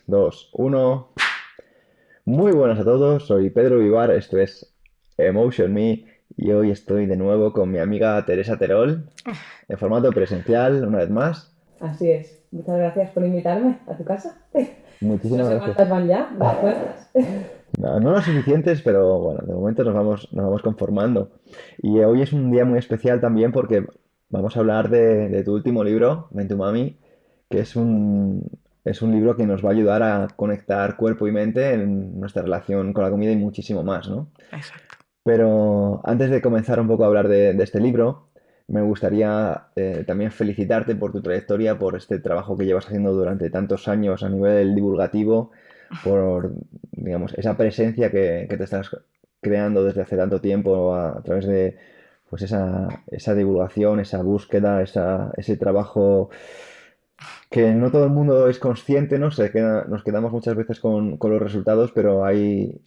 Dos, uno. Muy buenas a todos, soy Pedro Vivar, esto es Emotion Me y hoy estoy de nuevo con mi amiga Teresa Terol en formato presencial, una vez más. Así es. Muchas gracias por invitarme a tu casa. No Muchísimas sé gracias. cuántas van ya, ¿las cuentas? No, no las suficientes, pero bueno, de momento nos vamos conformando. Y hoy es un día muy especial también porque vamos a hablar de tu último libro, Mentumami, que es un libro que nos va a ayudar a conectar cuerpo y mente en nuestra relación con la comida y muchísimo más, ¿no? Exacto. Pero antes de comenzar un poco a hablar de este libro, me gustaría también felicitarte por tu trayectoria, por este trabajo que llevas haciendo durante tantos años a nivel divulgativo, por, digamos, esa presencia que te estás creando desde hace tanto tiempo a través de pues esa divulgación, esa búsqueda, ese trabajo que no todo el mundo es consciente, ¿no? Nos quedamos muchas veces con los resultados, pero hay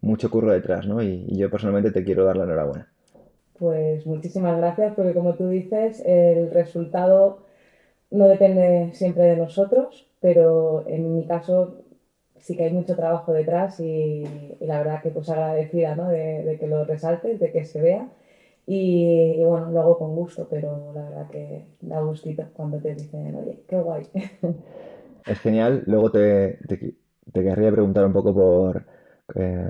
mucho curro detrás, ¿no? Y yo personalmente te quiero dar la enhorabuena. Pues muchísimas gracias porque como tú dices, el resultado no depende siempre de nosotros, pero en mi caso sí que hay mucho trabajo detrás y la verdad que pues agradecida, ¿no? de que lo resaltes, de que se vea y bueno, lo hago con gusto, pero la verdad que da gustito cuando te dicen, oye, qué guay. Es genial. Luego te querría preguntar un poco por eh,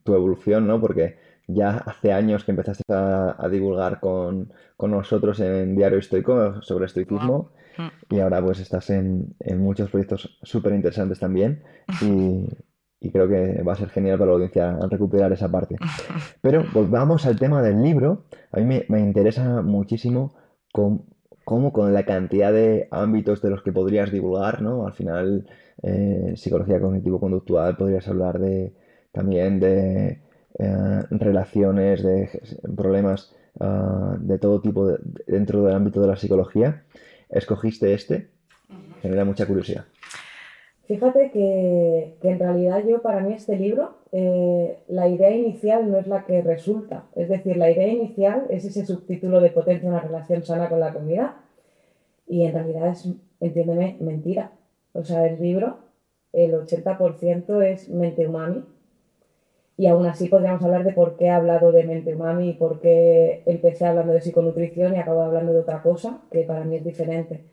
tu evolución, ¿no? Porque ya hace años que empezaste a divulgar con nosotros en Diario Estoico sobre Wow. estoicismo. Y ahora pues estás en muchos proyectos súper interesantes también y creo que va a ser genial para la audiencia recuperar esa parte. Pero volvamos al tema del libro. A mí me interesa muchísimo cómo, cómo con la cantidad de ámbitos de los que podrías divulgar, ¿no? Al final, psicología cognitivo-conductual, podrías hablar también de relaciones, de problemas de todo tipo dentro del ámbito de la psicología. Escogiste este, genera mucha curiosidad. Fíjate que en realidad yo para mí este libro, la idea inicial no es la que resulta. Es decir, la idea inicial es ese subtítulo de potencia una relación sana con la comida y en realidad es, entiéndeme, mentira. O sea, el libro, el 80% es mente umami y aún así podríamos hablar de por qué he hablado de mente umami y por qué empecé hablando de psiconutrición y acabo hablando de otra cosa que para mí es diferente.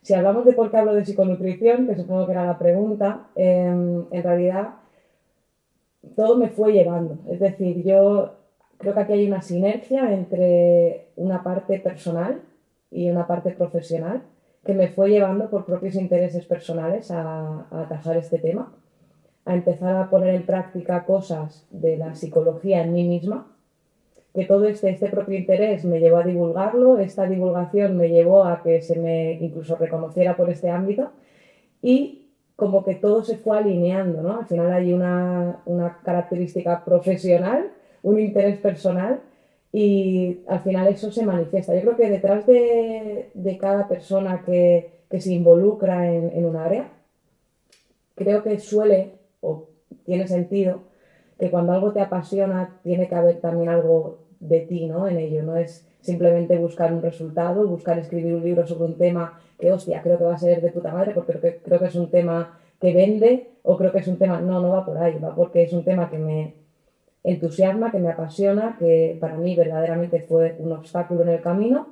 Si hablamos de por qué hablo de psiconutrición, que supongo que era la pregunta, en realidad todo me fue llevando. Es decir, yo creo que aquí hay una sinergia entre una parte personal y una parte profesional que me fue llevando por propios intereses personales a atajar este tema, a empezar a poner en práctica cosas de la psicología en mí misma, que todo este propio interés me llevó a divulgarlo, esta divulgación me llevó a que se me incluso reconociera por este ámbito y como que todo se fue alineando, ¿no? Al final hay una característica profesional, un interés personal y al final eso se manifiesta. Yo creo que detrás de cada persona que se involucra en un área, creo que suele o tiene sentido que cuando algo te apasiona tiene que haber también algo de ti, ¿no? En ello, no es simplemente buscar un resultado, buscar escribir un libro sobre un tema que, hostia, creo que va a ser de puta madre porque creo que es un tema que vende o creo que es un tema, no, no va por ahí, va porque es un tema que me entusiasma, que me apasiona, que para mí verdaderamente fue un obstáculo en el camino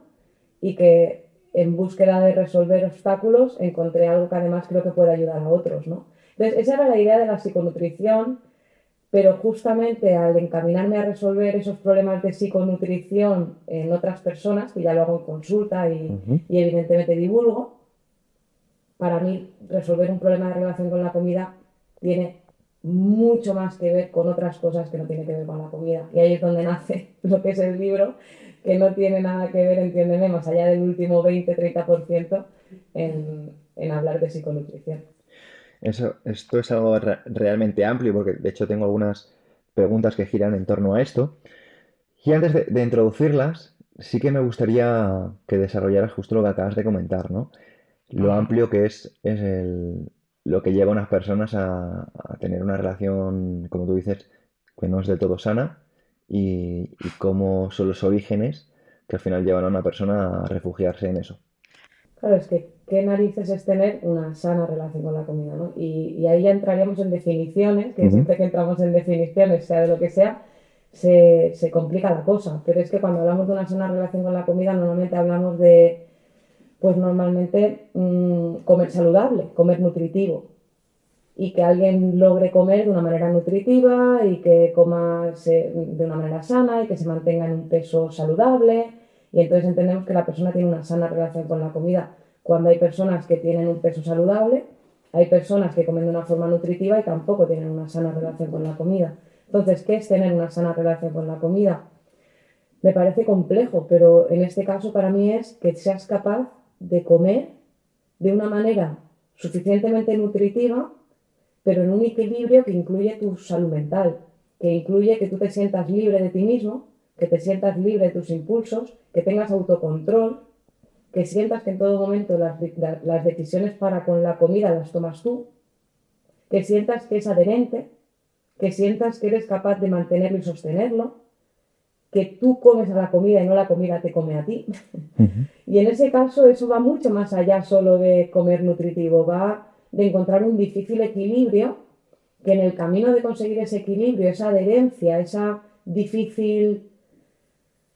y que en búsqueda de resolver obstáculos encontré algo que además creo que puede ayudar a otros, ¿no? Entonces, esa era la idea de la psiconutrición, pero justamente al encaminarme a resolver esos problemas de psiconutrición en otras personas, que ya lo hago en consulta Ujú. y evidentemente divulgo, para mí resolver un problema de relación con la comida tiene mucho más que ver con otras cosas que no tiene que ver con la comida. Y ahí es donde nace lo que es el libro, que no tiene nada que ver, entiéndeme, más allá del último 20-30% en hablar de psiconutrición. Esto es algo realmente amplio porque de hecho tengo algunas preguntas que giran en torno a esto. Y antes de introducirlas, sí que me gustaría que desarrollaras justo lo que acabas de comentar, ¿no? Lo amplio que es lo que lleva a unas personas a tener una relación, como tú dices, que no es del todo sana y cómo son los orígenes que al final llevan a una persona a refugiarse en eso. Claro, es que qué narices es tener una sana relación con la comida, ¿no? Y ahí ya entraríamos en definiciones, que Ujú, siempre que entramos en definiciones, sea de lo que sea, se complica la cosa. Pero es que cuando hablamos de una sana relación con la comida, normalmente hablamos de, pues normalmente comer saludable, comer nutritivo. Y que alguien logre comer de una manera nutritiva y que coma de una manera sana y que se mantenga en un peso saludable. Y entonces entendemos que la persona tiene una sana relación con la comida. Cuando hay personas que tienen un peso saludable, hay personas que comen de una forma nutritiva y tampoco tienen una sana relación con la comida. Entonces, ¿qué es tener una sana relación con la comida? Me parece complejo, pero en este caso para mí es que seas capaz de comer de una manera suficientemente nutritiva pero en un equilibrio que incluye tu salud mental, que incluye que tú te sientas libre de ti mismo, que te sientas libre de tus impulsos, que tengas autocontrol, que sientas que en todo momento las decisiones para con la comida las tomas tú, que sientas que es adherente, que sientas que eres capaz de mantenerlo y sostenerlo, que tú comes a la comida y no la comida te come a ti. ujú. Y en ese caso eso va mucho más allá solo de comer nutritivo, va de encontrar un difícil equilibrio que en el camino de conseguir ese equilibrio, esa adherencia, esa difícil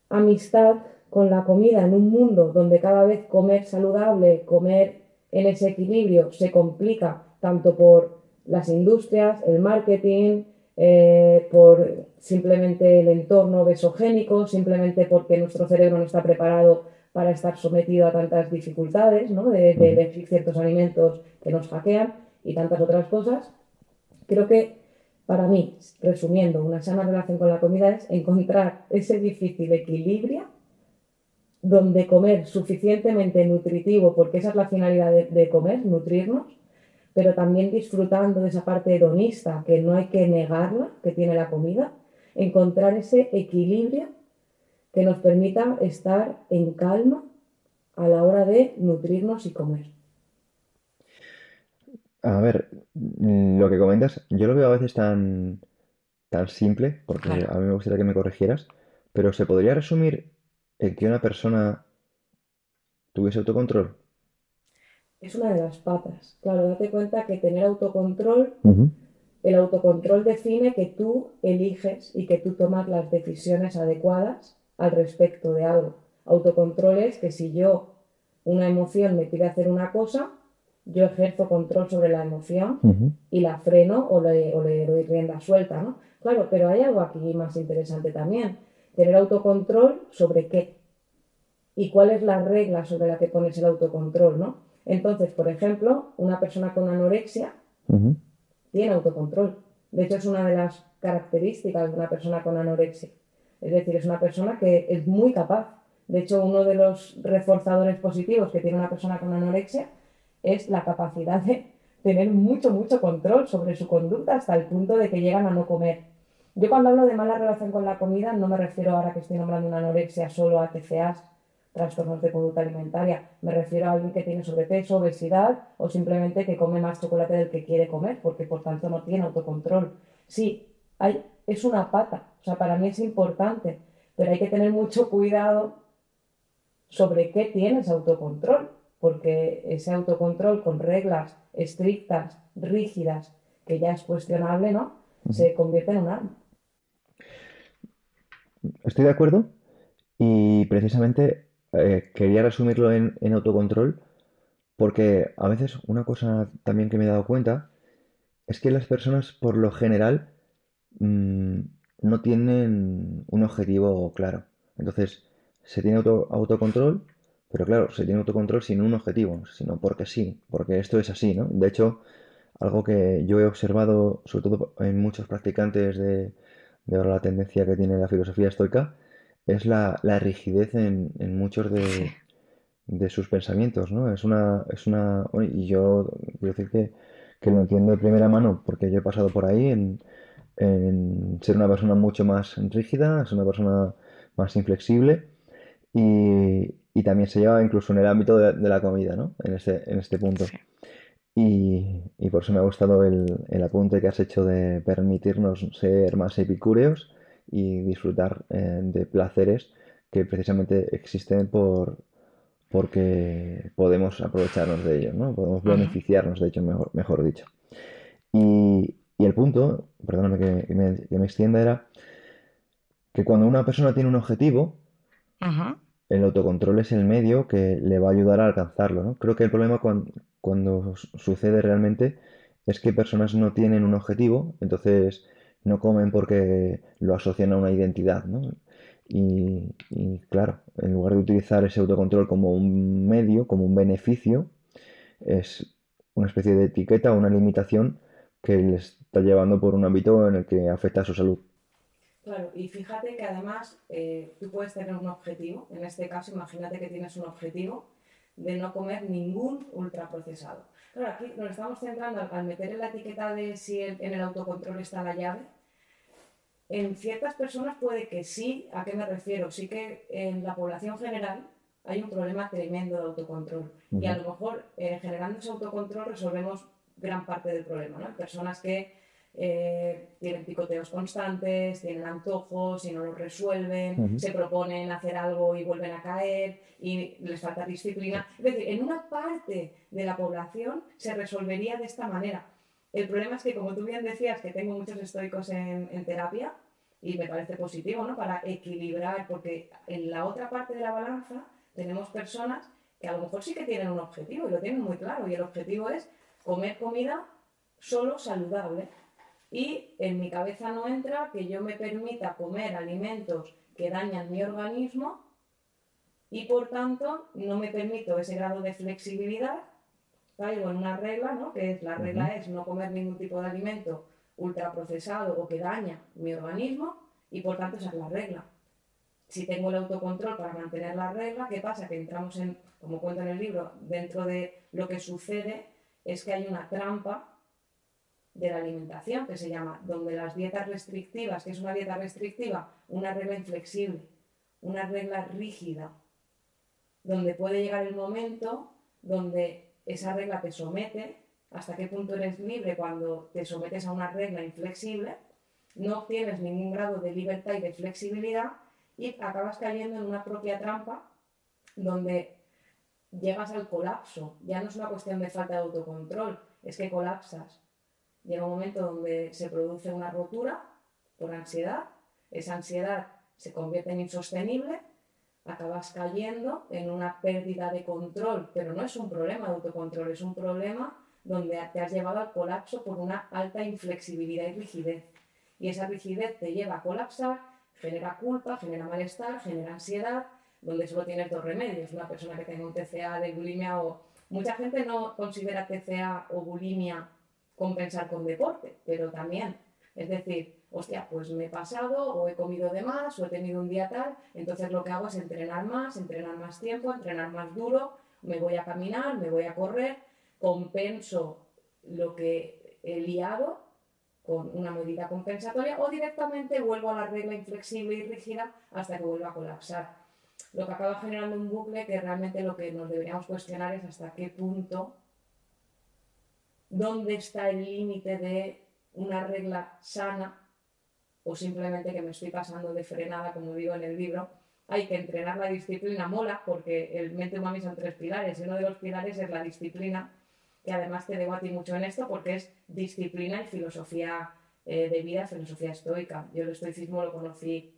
amistad con la comida en un mundo donde cada vez comer saludable, comer en ese equilibrio se complica tanto por las industrias, el marketing, por simplemente el entorno obesogénico, simplemente porque nuestro cerebro no está preparado para estar sometido a tantas dificultades, ¿no? de Ujú. elegir ciertos alimentos que nos hackean y tantas otras cosas. Creo que para mí, resumiendo, una sana relación con la comida es encontrar ese difícil equilibrio donde comer suficientemente nutritivo, porque esa es la finalidad de comer, nutrirnos, pero también disfrutando de esa parte hedonista, que no hay que negarla, que tiene la comida, encontrar ese equilibrio que nos permita estar en calma a la hora de nutrirnos y comer. A ver, lo que comentas, yo lo veo a veces tan simple, porque Claro. a mí me gustaría que me corrigieras, pero se podría resumir en que una persona tuviese autocontrol. Es una de las patas. Claro, date cuenta que tener autocontrol, Ujú, el autocontrol define que tú eliges y que tú tomas las decisiones adecuadas al respecto de algo. Autocontrol es que si yo, una emoción me pide hacer una cosa, yo ejerzo control sobre la emoción ujú. y la freno o le doy rienda suelta, ¿no? Claro, pero hay algo aquí más interesante también. Tener autocontrol sobre qué y cuál es la regla sobre la que pones el autocontrol, ¿no? Entonces, por ejemplo, una persona con anorexia Ujú, tiene autocontrol. De hecho, es una de las características de una persona con anorexia. Es decir, es una persona que es muy capaz. De hecho, uno de los reforzadores positivos que tiene una persona con anorexia es la capacidad de tener mucho, mucho control sobre su conducta hasta el punto de que llegan a no comer. Yo cuando hablo de mala relación con la comida no me refiero ahora que estoy nombrando una anorexia solo a TCAs, trastornos de conducta alimentaria. Me refiero a alguien que tiene sobrepeso, obesidad o simplemente que come más chocolate del que quiere comer, porque por tanto no tiene autocontrol. Sí, es una pata, o sea, para mí es importante, pero hay que tener mucho cuidado sobre qué tienes autocontrol, porque ese autocontrol con reglas estrictas, rígidas, que ya es cuestionable, ¿no? ujú. Se convierte en un arma. Estoy de acuerdo y precisamente quería resumirlo en autocontrol porque a veces una cosa también que me he dado cuenta es que las personas por lo general mm, no tienen un objetivo claro. Entonces, se tiene autocontrol, pero claro, se tiene autocontrol sin un objetivo, sino porque sí, porque esto es así, ¿no? De hecho, algo que yo he observado, sobre todo en muchos practicantes de ahora la tendencia que tiene la filosofía estoica, es la rigidez en muchos de sus pensamientos, ¿no? Bueno, y yo quiero decir que lo entiendo de primera mano porque yo he pasado por ahí en ser una persona mucho más rígida, ser una persona más inflexible y también se lleva incluso en el ámbito de la comida, ¿no? En este punto. Sí. Y por eso me ha gustado el apunte que has hecho de permitirnos ser más epicúreos y disfrutar de placeres que precisamente existen porque podemos aprovecharnos de ellos, ¿no? Podemos Ujú, beneficiarnos, de hecho, mejor dicho. Y el punto, perdóname que me extienda, era que cuando una persona tiene un objetivo, ujú. el autocontrol es el medio que le va a ayudar a alcanzarlo, ¿no? Creo que el problema cuando sucede realmente es que personas no tienen un objetivo, entonces no comen porque lo asocian a una identidad, ¿no? Y claro, en lugar de utilizar ese autocontrol como un medio, como un beneficio, es una especie de etiqueta o una limitación que les está llevando por un ámbito en el que afecta a su salud. Claro, y fíjate que además tú puedes tener un objetivo, en este caso imagínate que tienes un objetivo de no comer ningún ultraprocesado. Claro, aquí nos estamos centrando al meter en la etiqueta de si en el autocontrol está la llave. En ciertas personas puede que sí, ¿a qué me refiero? Sí que en la población general hay un problema tremendo de autocontrol y a Ujú, lo mejor generando ese autocontrol resolvemos gran parte del problema, ¿no? Hay personas que tienen picoteos constantes, tienen antojos y no los resuelven, ujú. se proponen hacer algo y vuelven a caer y les falta Sí. disciplina. Es decir, en una parte de la población se resolvería de esta manera. El problema es que, como tú bien decías, que tengo muchos estoicos en terapia y me parece positivo, ¿no? Para equilibrar, porque en la otra parte de la balanza tenemos personas que a lo mejor sí que tienen un objetivo y lo tienen muy claro y el objetivo es comer comida solo saludable. Y en mi cabeza no entra que yo me permita comer alimentos que dañan mi organismo y por tanto no me permito ese grado de flexibilidad. Caigo en una regla, ¿no? Que es la Ujú. regla es no comer ningún tipo de alimento ultraprocesado o que daña mi organismo y por tanto esa es la regla. Si tengo el autocontrol para mantener la regla, ¿qué pasa? Que entramos en, como cuento en el libro, dentro de lo que sucede es que hay una trampa de la alimentación que se llama, donde las dietas restrictivas, que es una dieta restrictiva, una regla inflexible, una regla rígida, donde puede llegar el momento donde esa regla te somete, hasta qué punto eres libre cuando te sometes a una regla inflexible, no obtienes ningún grado de libertad y de flexibilidad y acabas cayendo en una propia trampa donde llegas al colapso. Ya no es una cuestión de falta de autocontrol, es que colapsas. Llega un momento donde se produce una rotura por ansiedad, esa ansiedad se convierte en insostenible, acabas cayendo en una pérdida de control, pero no es un problema de autocontrol, es un problema donde te has llevado al colapso por una alta inflexibilidad y rigidez. Y esa rigidez te lleva a colapsar, genera culpa, genera malestar, genera ansiedad, donde solo tienes dos remedios. Una persona que tenga un TCA de bulimia o... Mucha gente no considera TCA o bulimia compensar con deporte, pero también, es decir, hostia, pues me he pasado o he comido de más o he tenido un día tal, entonces lo que hago es entrenar más tiempo, entrenar más duro, me voy a caminar, me voy a correr, compenso lo que he liado con una medida compensatoria o directamente vuelvo a la regla inflexible y rígida hasta que vuelva a colapsar. Lo que acaba generando un bucle que realmente lo que nos deberíamos cuestionar es hasta qué punto, dónde está el límite de una regla sana o simplemente que me estoy pasando de frenada, como digo en el libro. Hay que entrenar la disciplina, mola, porque el mente humano son tres pilares y uno de los pilares es la disciplina, que además te debo a ti mucho en esto porque es disciplina y filosofía de vida, filosofía estoica. Yo el estoicismo lo conocí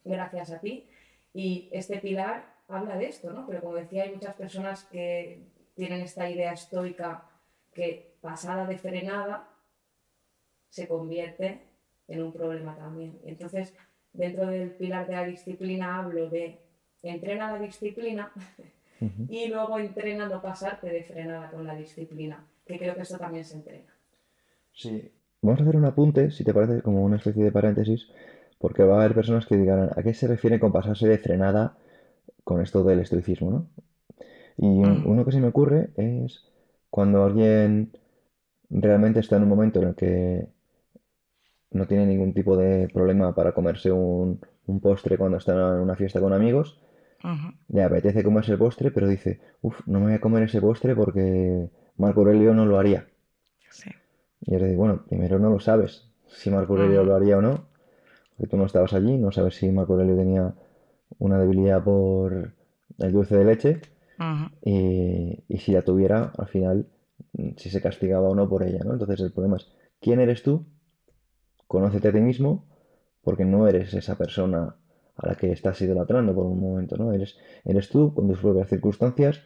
gracias a ti y este pilar habla de esto, ¿no? Pero como decía, hay muchas personas que tienen esta idea estoica que pasada de frenada se convierte en un problema también. Entonces, dentro del pilar de la disciplina hablo de entrena la disciplina Ujú. y luego entrena no pasarte de frenada con la disciplina, que creo que eso también se entrena. Sí. Vamos a hacer un apunte, si te parece, como una especie de paréntesis, porque va a haber personas que digan, ¿a qué se refiere con pasarse de frenada con esto del estoicismo, ¿no? Y Mm, uno que se me ocurre es cuando alguien realmente está en un momento en el que no tiene ningún tipo de problema para comerse un postre cuando está en una fiesta con amigos, ujú, le apetece comerse el postre, pero dice, uff, no me voy a comer ese postre porque Marco Aurelio no lo haría. sí. Y yo le digo, bueno, primero no lo sabes si Marco Aurelio Ujú, lo haría o no, porque tú no estabas allí, no sabes si Marco Aurelio tenía una debilidad por el dulce de leche. Ujú. y si la tuviera, al final, si se castigaba o no por ella, ¿no? Entonces el problema es, ¿quién eres tú? Conócete a ti mismo, porque no eres esa persona a la que estás idolatrando por un momento, ¿no? Eres tú con tus propias circunstancias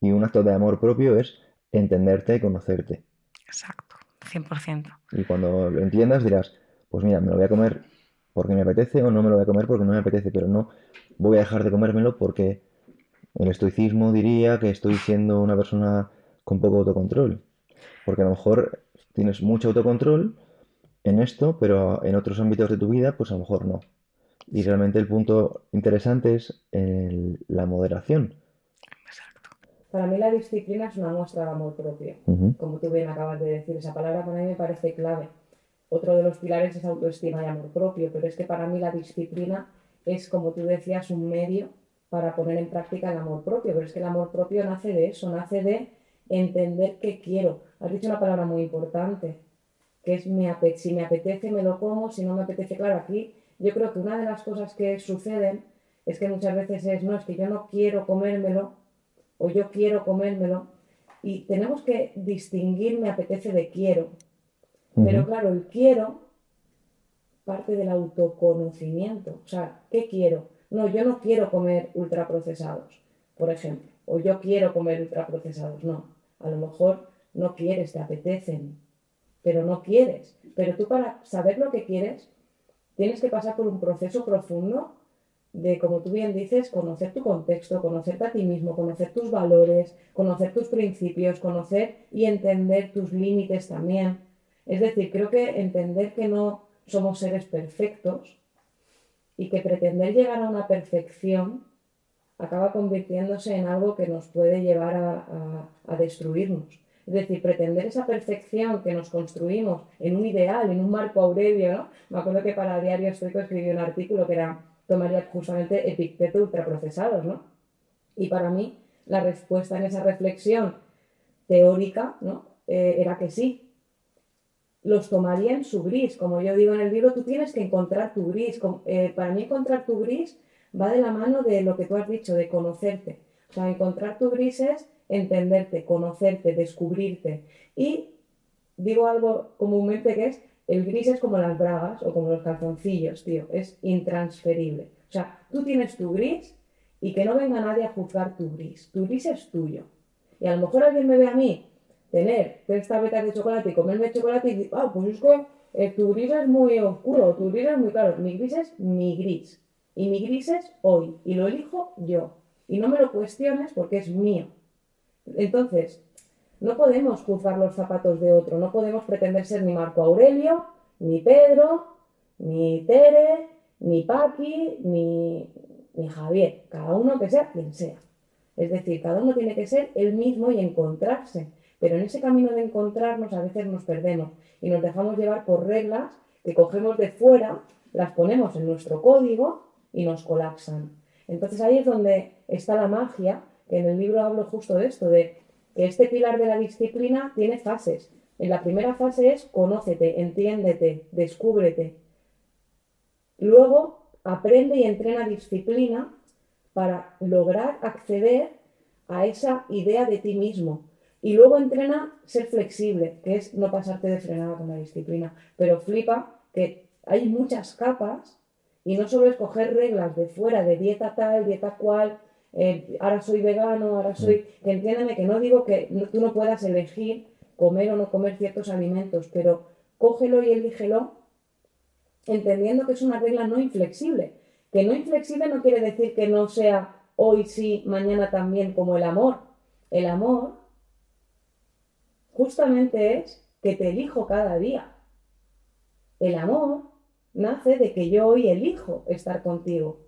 y un acto de amor propio es entenderte y conocerte. Exacto, 100%. Y cuando lo entiendas dirás, pues mira, me lo voy a comer porque me apetece o no me lo voy a comer porque no me apetece, pero no voy a dejar de comérmelo porque el estoicismo diría que estoy siendo una persona con poco autocontrol. Porque a lo mejor tienes mucho autocontrol en esto, pero en otros ámbitos de tu vida, pues a lo mejor no. Y Sí, realmente el punto interesante es la moderación. exacto. Para mí la disciplina es una muestra de amor propio. Ujú, Como tú bien acabas de decir, esa palabra para mí me parece clave. Otro de los pilares es autoestima y amor propio, pero es que para mí la disciplina es, como tú decías, un medio para poner en práctica el amor propio. Pero es que el amor propio nace de eso, nace de entender qué quiero. Has dicho una palabra muy importante, que es si me apetece me lo como, si no me apetece, claro, aquí yo creo que una de las cosas que suceden es que muchas veces no, es que yo no quiero comérmelo o yo quiero comérmelo y tenemos que distinguir me apetece de quiero. Pero ujú, claro, el quiero parte del autoconocimiento. O sea, ¿qué quiero? No, yo no quiero comer ultraprocesados, por ejemplo. O yo quiero comer ultraprocesados. No. A lo mejor no quieres, te apetecen, pero no quieres. Pero tú para saber lo que quieres, tienes que pasar por un proceso profundo de, como tú bien dices, conocer tu contexto, conocerte a ti mismo, conocer tus valores, conocer tus principios, conocer y entender tus límites también. Es decir, creo que entender que no somos seres perfectos y que pretender llegar a una perfección acaba convirtiéndose en algo que nos puede llevar a destruirnos. Es decir, pretender esa perfección que nos construimos en un ideal, en un Marco Aurelio, ¿no? Me acuerdo que para Diario Estoico escribí un artículo que era tomaría justamente Epicteto ultraprocesados, ¿no? Y para mí la respuesta en esa reflexión teórica, ¿no? Era que sí, los tomaría en su gris. Como yo digo en el libro, tú tienes que encontrar tu gris. Para mí encontrar tu gris va de la mano de lo que tú has dicho, de conocerte. O sea, encontrar tu gris es entenderte, conocerte, descubrirte. Y digo algo comúnmente que es, el gris es como las bragas o como los calzoncillos, tío, es intransferible. O sea, tú tienes tu gris y que no venga nadie a juzgar tu gris es tuyo. Y a lo mejor alguien me ve a mí tener 3 tabletas de chocolate y comerme chocolate y dice, ah, pues es que tu gris es muy oscuro, tu gris es muy claro. Mi gris es mi gris. Y mi gris es hoy. Y lo elijo yo. Y no me lo cuestiones porque es mío. Entonces, no podemos juzgar los zapatos de otro, no podemos pretender ser ni Marco Aurelio, ni Pedro, ni Tere, ni Paqui, ni Javier. Cada uno que sea quien sea. Es decir, cada uno tiene que ser él mismo y encontrarse. Pero en ese camino de encontrarnos a veces nos perdemos y nos dejamos llevar por reglas que cogemos de fuera, las ponemos en nuestro código y nos colapsan. Entonces ahí es donde está la magia, que en el libro hablo justo de esto, de que este pilar de la disciplina tiene fases. En la primera fase es conócete, entiéndete, descúbrete. Luego aprende y entrena disciplina para lograr acceder a esa idea de ti mismo. Y luego entrena ser flexible, que es no pasarte de frenada con la disciplina. Pero flipa que hay muchas capas y no solo es coger reglas de fuera, de dieta tal, dieta cual, ahora soy vegano, ahora mm. soy... Que entiéndeme que no digo que tú no puedas elegir comer o no comer ciertos alimentos, pero cógelo y elígelo entendiendo que es una regla no inflexible. Que no inflexible no quiere decir que no sea hoy sí, mañana también, como el amor. El amor justamente es que te elijo cada día. El amor nace de que yo hoy elijo estar contigo.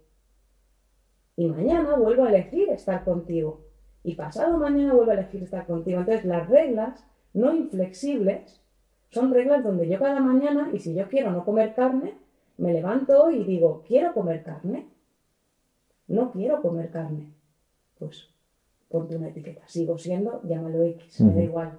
Y mañana vuelvo a elegir estar contigo. Y pasado mañana vuelvo a elegir estar contigo. Entonces las reglas no inflexibles son reglas donde yo cada mañana, y si yo quiero no comer carne, me levanto y digo, quiero comer carne, no quiero comer carne. Pues ponte una etiqueta, sigo siendo, llámalo X, me da Ujú. igual.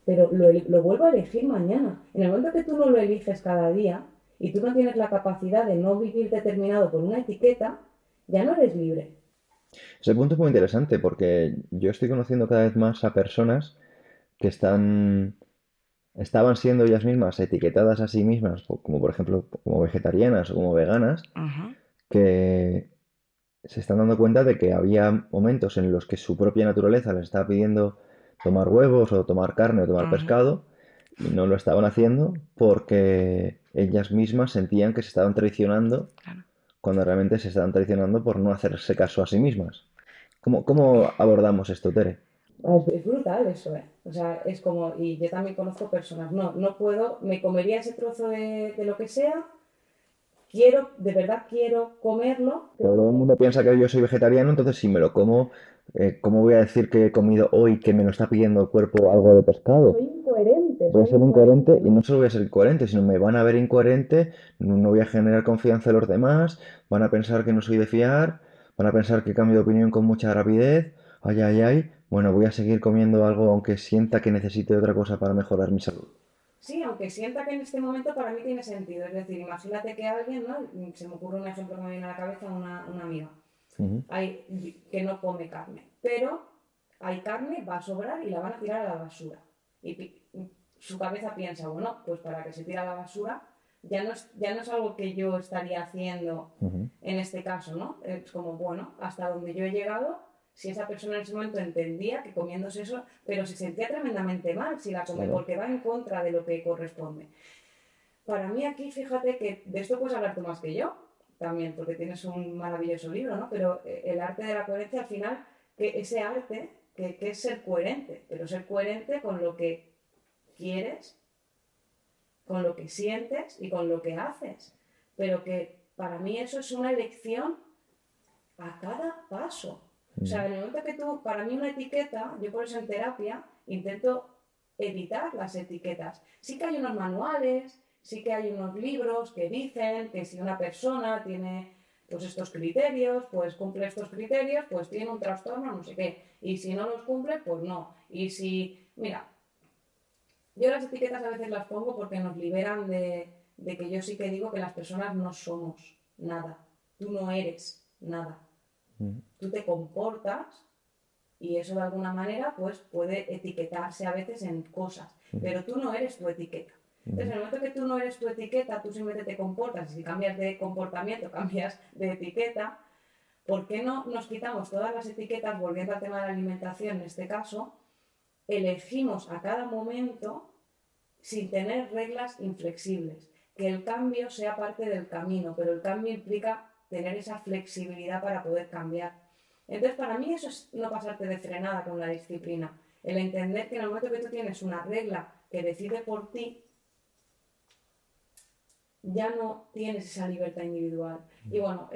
Pero lo vuelvo a elegir mañana. En el momento que tú no lo eliges cada día y tú no tienes la capacidad de no vivir determinado por una etiqueta, ya no eres libre. Ese punto es muy interesante porque yo estoy conociendo cada vez más a personas que estaban siendo ellas mismas etiquetadas a sí mismas, como por ejemplo como vegetarianas o como veganas, Ujú, que se están dando cuenta de que había momentos en los que su propia naturaleza les estaba pidiendo tomar huevos o tomar carne o tomar ujú, pescado y no lo estaban haciendo porque ellas mismas sentían que se estaban traicionando claro. cuando realmente se estaban traicionando por no hacerse caso a sí mismas. ¿Cómo abordamos esto, Tere? Es brutal eso, ¿eh? O sea, es como, y yo también conozco personas, no puedo, me comería ese trozo de lo que sea, quiero, de verdad quiero comerlo, pero Todo el mundo piensa que yo soy vegetariano, entonces si me lo como, ¿cómo voy a decir que he comido hoy que me lo está pidiendo el cuerpo algo de pescado? soy incoherente, Voy a soy ser incoherente, incoherente y ¿no? no solo voy a ser incoherente, sino me van a ver incoherente, no voy a generar confianza en los demás, van a pensar que no soy de fiar, van a pensar que cambio de opinión con mucha rapidez, ay, ay, ay, bueno, voy a seguir comiendo algo aunque sienta que necesite otra cosa para mejorar mi salud. Sí, aunque sienta que en este momento para mí tiene sentido. Es decir, imagínate que alguien, ¿no? Se me ocurre un ejemplo que me viene a la cabeza, una amiga Ujú, que no come carne, pero hay carne, va a sobrar y la van a tirar a la basura. Y su cabeza piensa, bueno, pues para que se tire a la basura, ya no es algo que yo estaría haciendo ujú, en este caso, ¿no? Es como, bueno, hasta donde yo he llegado, si esa persona en ese momento entendía que comiéndose eso, pero se sentía tremendamente mal si la come, claro. porque va en contra de lo que corresponde. Para mí aquí, fíjate que de esto puedes hablar tú más que yo, también, porque tienes un maravilloso libro, ¿no? Pero el arte de la coherencia, al final, que ese arte, que es ser coherente, pero ser coherente con lo que quieres, con lo que sientes y con lo que haces. Pero que para mí eso es una elección a cada paso. O Mm, sea, en el momento que tú, para mí una etiqueta, yo por eso en terapia intento evitar las etiquetas. Sí que hay unos manuales, sí que hay unos libros que dicen que si una persona tiene pues estos criterios, pues cumple estos criterios, pues tiene un trastorno, no sé qué. Y si no los cumple, pues no. Y si, mira, yo las etiquetas a veces las pongo porque nos liberan de que yo sí que digo que las personas no somos nada. Tú no eres nada. mm, Tú te comportas y eso de alguna manera pues puede etiquetarse a veces en cosas, mm, pero tú no eres tu etiqueta. Entonces, mm, en el momento que tú no eres tu etiqueta, tú simplemente te comportas y si cambias de comportamiento, cambias de etiqueta, ¿por qué no nos quitamos todas las etiquetas, volviendo al tema de la alimentación en este caso, elegimos a cada momento sin tener reglas inflexibles? Que el cambio sea parte del camino, pero el cambio implica tener esa flexibilidad para poder cambiar. Entonces, para mí eso es no pasarte de frenada con la disciplina. El entender que en el momento que tú tienes una regla que decide por ti, ya no tienes esa libertad individual. Y bueno,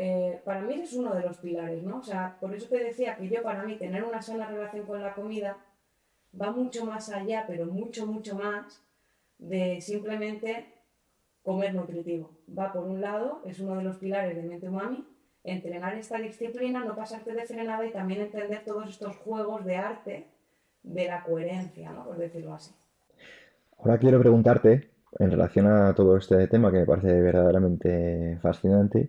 para mí ese es uno de los pilares, ¿no? O sea, por eso te decía que yo, para mí, tener una sana relación con la comida va mucho más allá, pero mucho, mucho más de simplemente comer nutritivo. Va por un lado, es uno de los pilares de Mente Umami, entrenar esta disciplina, no pasarte de frenada y también entender todos estos juegos de arte de la coherencia, ¿no? Por decirlo así. Ahora quiero preguntarte, en relación a todo este tema que me parece verdaderamente fascinante,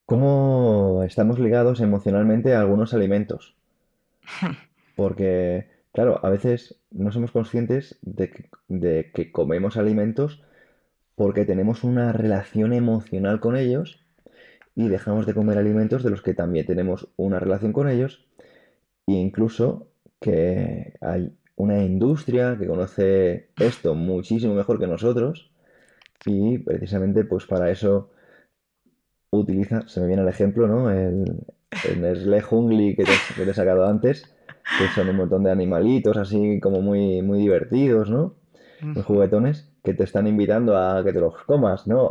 ¿cómo estamos ligados emocionalmente a algunos alimentos? Porque, claro, a veces no somos conscientes de que comemos alimentos porque tenemos una relación emocional con ellos y dejamos de comer alimentos de los que también tenemos una relación con ellos e incluso que hay una industria que conoce esto muchísimo mejor que nosotros y precisamente pues para eso utiliza, se me viene el ejemplo, ¿no? El Nestlé Jungli que te he sacado antes, que son un montón de animalitos así como muy, muy divertidos, ¿no? Muy Ujú, juguetones, que te están invitando a que te los comas, ¿no?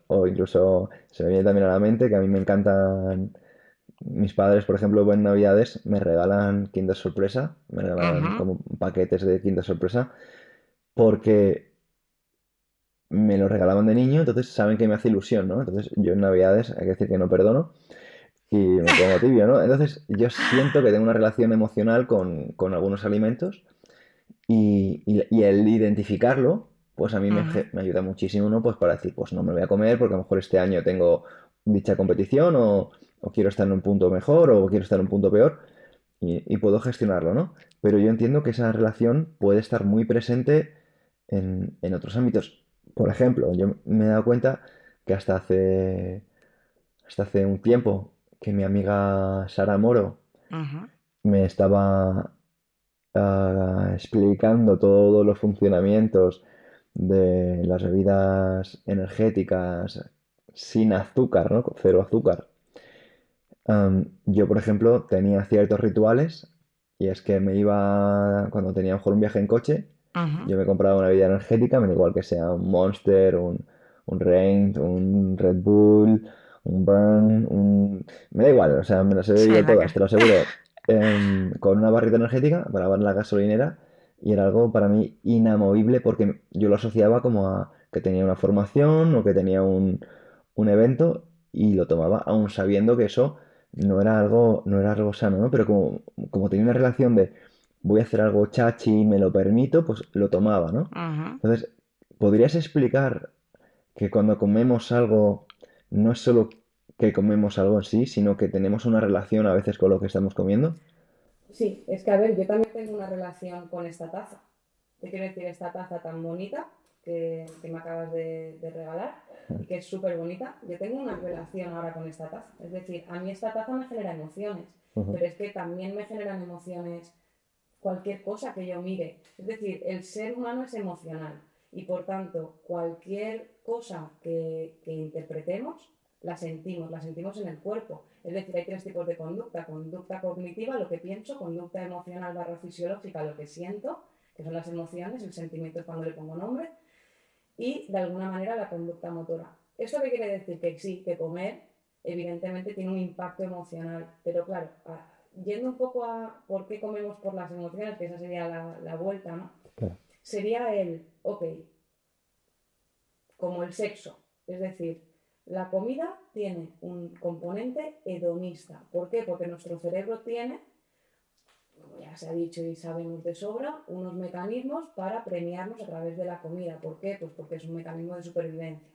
O incluso se me viene también a la mente que a mí me encantan, mis padres, por ejemplo, en Navidades me regalan Kinder Sorpresa, me regalan ujú, como paquetes de Kinder Sorpresa, porque me lo regalaban de niño, entonces saben que me hace ilusión, ¿no? Entonces yo en Navidades hay que decir que no perdono y me pongo tibio, ¿no? Entonces yo siento que tengo una relación emocional con algunos alimentos y el identificarlo, pues a mí me, ujú. me ayuda muchísimo, ¿no? Pues para decir, pues no me lo voy a comer porque a lo mejor este año tengo dicha competición o quiero estar en un punto mejor o quiero estar en un punto peor y puedo gestionarlo, ¿no? Pero yo entiendo que esa relación puede estar muy presente en otros ámbitos. Por ejemplo, yo me he dado cuenta que hasta hace un tiempo que mi amiga Sara Moro Ujú, me estaba explicando todos los funcionamientos de las bebidas energéticas sin azúcar, ¿no? Con cero azúcar. Yo, por ejemplo, tenía ciertos rituales y es que me iba, cuando tenía a lo mejor un viaje en coche, ujú. yo me compraba una bebida energética, me da igual que sea un Monster, un Reign, un Red Bull, un Burn, me da igual, o sea, me las he Sí, bebido todas, te lo aseguro, con una barrita energética para en la gasolinera y era algo para mí inamovible porque yo lo asociaba como a que tenía una formación o que tenía un evento y lo tomaba aún sabiendo que eso no era algo sano, ¿no? Pero como tenía una relación de voy a hacer algo chachi, me lo permito, pues lo tomaba, ¿no? Ujú. Entonces, ¿podrías explicar que cuando comemos algo no es solo que comemos algo en sí, sino que tenemos una relación a veces con lo que estamos comiendo? Sí, es que a ver, yo también tengo una relación con esta taza. Te quiero decir, esta taza tan bonita que me acabas de regalar y que es súper bonita. Yo tengo una relación ahora con esta taza. Es decir, a mí esta taza me genera emociones, Ujú, pero es que también me generan emociones cualquier cosa que yo mire. Es decir, el ser humano es emocional y por tanto cualquier cosa que interpretemos la sentimos en el cuerpo. Es decir, hay tres tipos de conducta. Conducta cognitiva, lo que pienso, conducta emocional barra fisiológica, lo que siento, que son las emociones, el sentimiento es cuando le pongo nombre, y de alguna manera la conducta motora. ¿Esto qué quiere decir? Que sí, que comer evidentemente tiene un impacto emocional, pero claro, yendo un poco a por qué comemos por las emociones, que esa sería la vuelta, ¿no? claro. Sería ok, como el sexo, es decir, la comida tiene un componente hedonista. ¿Por qué? Porque nuestro cerebro tiene, como ya se ha dicho y sabemos de sobra, unos mecanismos para premiarnos a través de la comida. ¿Por qué? Pues porque es un mecanismo de supervivencia.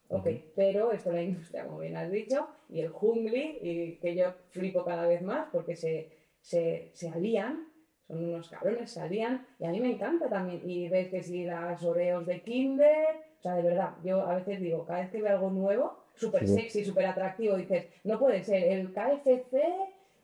Ok, Ujú, pero esto la industria, como bien has dicho, y el jungli, y que yo flipo cada vez más porque se alían, son unos cabrones, se alían, y a mí me encanta también. Y ves que si las Oreos de Kinder, o sea, de verdad, yo a veces digo, cada vez que veo algo nuevo, súper sí, sí. sexy, súper atractivo, dices, no puede ser el KFC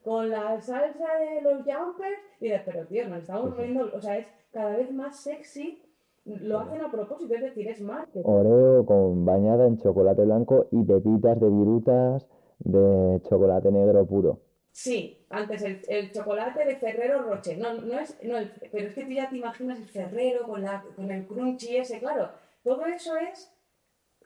con la salsa de los jumpers, y dices, pero tío, nos Sí, estamos sí. volviendo, o sea, es cada vez más sexy, lo hacen a propósito, es decir, es marketing. Oreo con bañada en chocolate blanco y pepitas de virutas de chocolate negro puro. Sí, antes el chocolate de Ferrero Rocher. No, no es, no pero es que tú ya te imaginas el Ferrero con el crunchy ese, claro. Todo eso es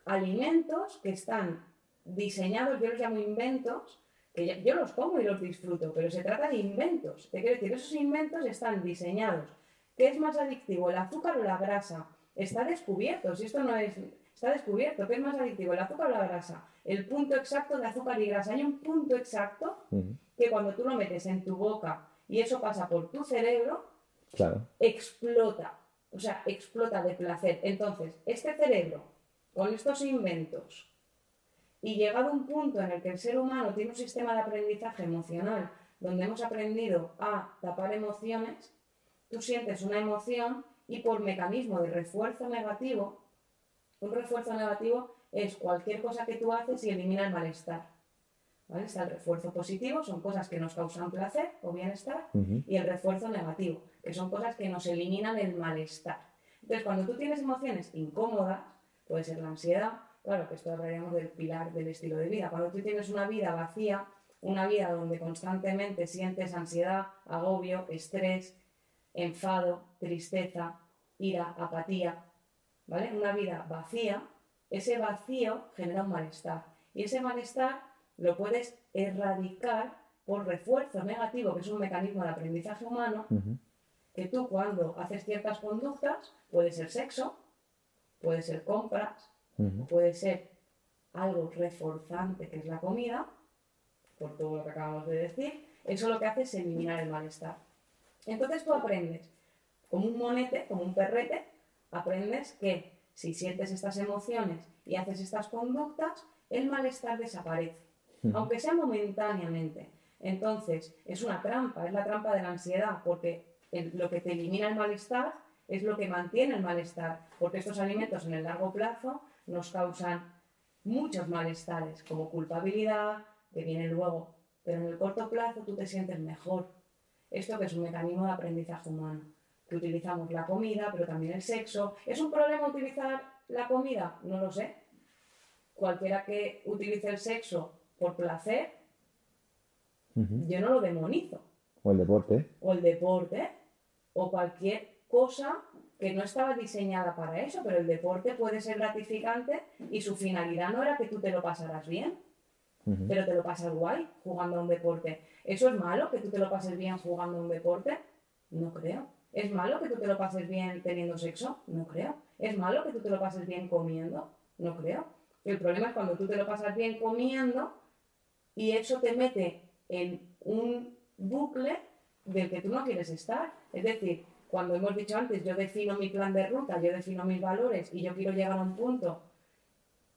alimentos que están diseñados, yo los llamo inventos, que yo los como y los disfruto, pero se trata de inventos. Te quiero decir, esos inventos están diseñados. ¿Qué es más adictivo, el azúcar o la grasa? Está descubierto, si esto no es... Está descubierto, ¿qué es más adictivo, el azúcar o la grasa? El punto exacto de azúcar y grasa. Hay un punto exacto Ujú, que cuando tú lo metes en tu boca y eso pasa por tu cerebro, claro. explota. O sea, explota de placer. Entonces, este cerebro, con estos inventos, y llegado a un punto en el que el ser humano tiene un sistema de aprendizaje emocional donde hemos aprendido a tapar emociones, tú sientes una emoción y por mecanismo de refuerzo negativo, un refuerzo negativo es cualquier cosa que tú haces y elimina el malestar. ¿Vale? Está el refuerzo positivo, son cosas que nos causan placer o bienestar, Ujú, y el refuerzo negativo, que son cosas que nos eliminan el malestar. Entonces, cuando tú tienes emociones incómodas, puede ser la ansiedad, claro que esto hablaríamos del pilar del estilo de vida. Cuando tú tienes una vida vacía, una vida donde constantemente sientes ansiedad, agobio, estrés, enfado, tristeza, ira, apatía, ¿vale? Una vida vacía, ese vacío genera un malestar. Y ese malestar lo puedes erradicar por refuerzo negativo, que es un mecanismo de aprendizaje humano, ujú, que tú cuando haces ciertas conductas, puede ser sexo, puede ser compras, ujú. o puede ser algo reforzante, que es la comida, por todo lo que acabamos de decir, eso lo que hace es eliminar el malestar. Entonces tú aprendes, como un monete, como un perrete, aprendes que si sientes estas emociones y haces estas conductas, el malestar desaparece. aunque sea momentáneamente. Entonces, es una trampa, es la trampa de la ansiedad, porque lo que te elimina el malestar es lo que mantiene el malestar, porque estos alimentos en el largo plazo nos causan muchos malestares, como culpabilidad, que viene luego, pero en el corto plazo tú te sientes mejor. Esto que es un mecanismo de aprendizaje humano, que utilizamos la comida, pero también el sexo. ¿Es un problema utilizar la comida? No lo sé. Cualquiera que utilice el sexo por placer, yo no lo demonizo. O el deporte. O el deporte, o cualquier cosa que no estaba diseñada para eso, pero el deporte puede ser gratificante y su finalidad no era que tú te lo pasaras bien, pero te lo pasas guay jugando a un deporte. ¿Eso es malo, que tú te lo pases bien jugando a un deporte? No creo. ¿Es malo que tú te lo pases bien teniendo sexo? No creo. ¿Es malo que tú te lo pases bien comiendo? No creo. El problema es cuando tú te lo pasas bien comiendo y eso te mete en un bucle del que tú no quieres estar. Es decir, cuando hemos dicho antes, yo defino mi plan de ruta, yo defino mis valores y yo quiero llegar a un punto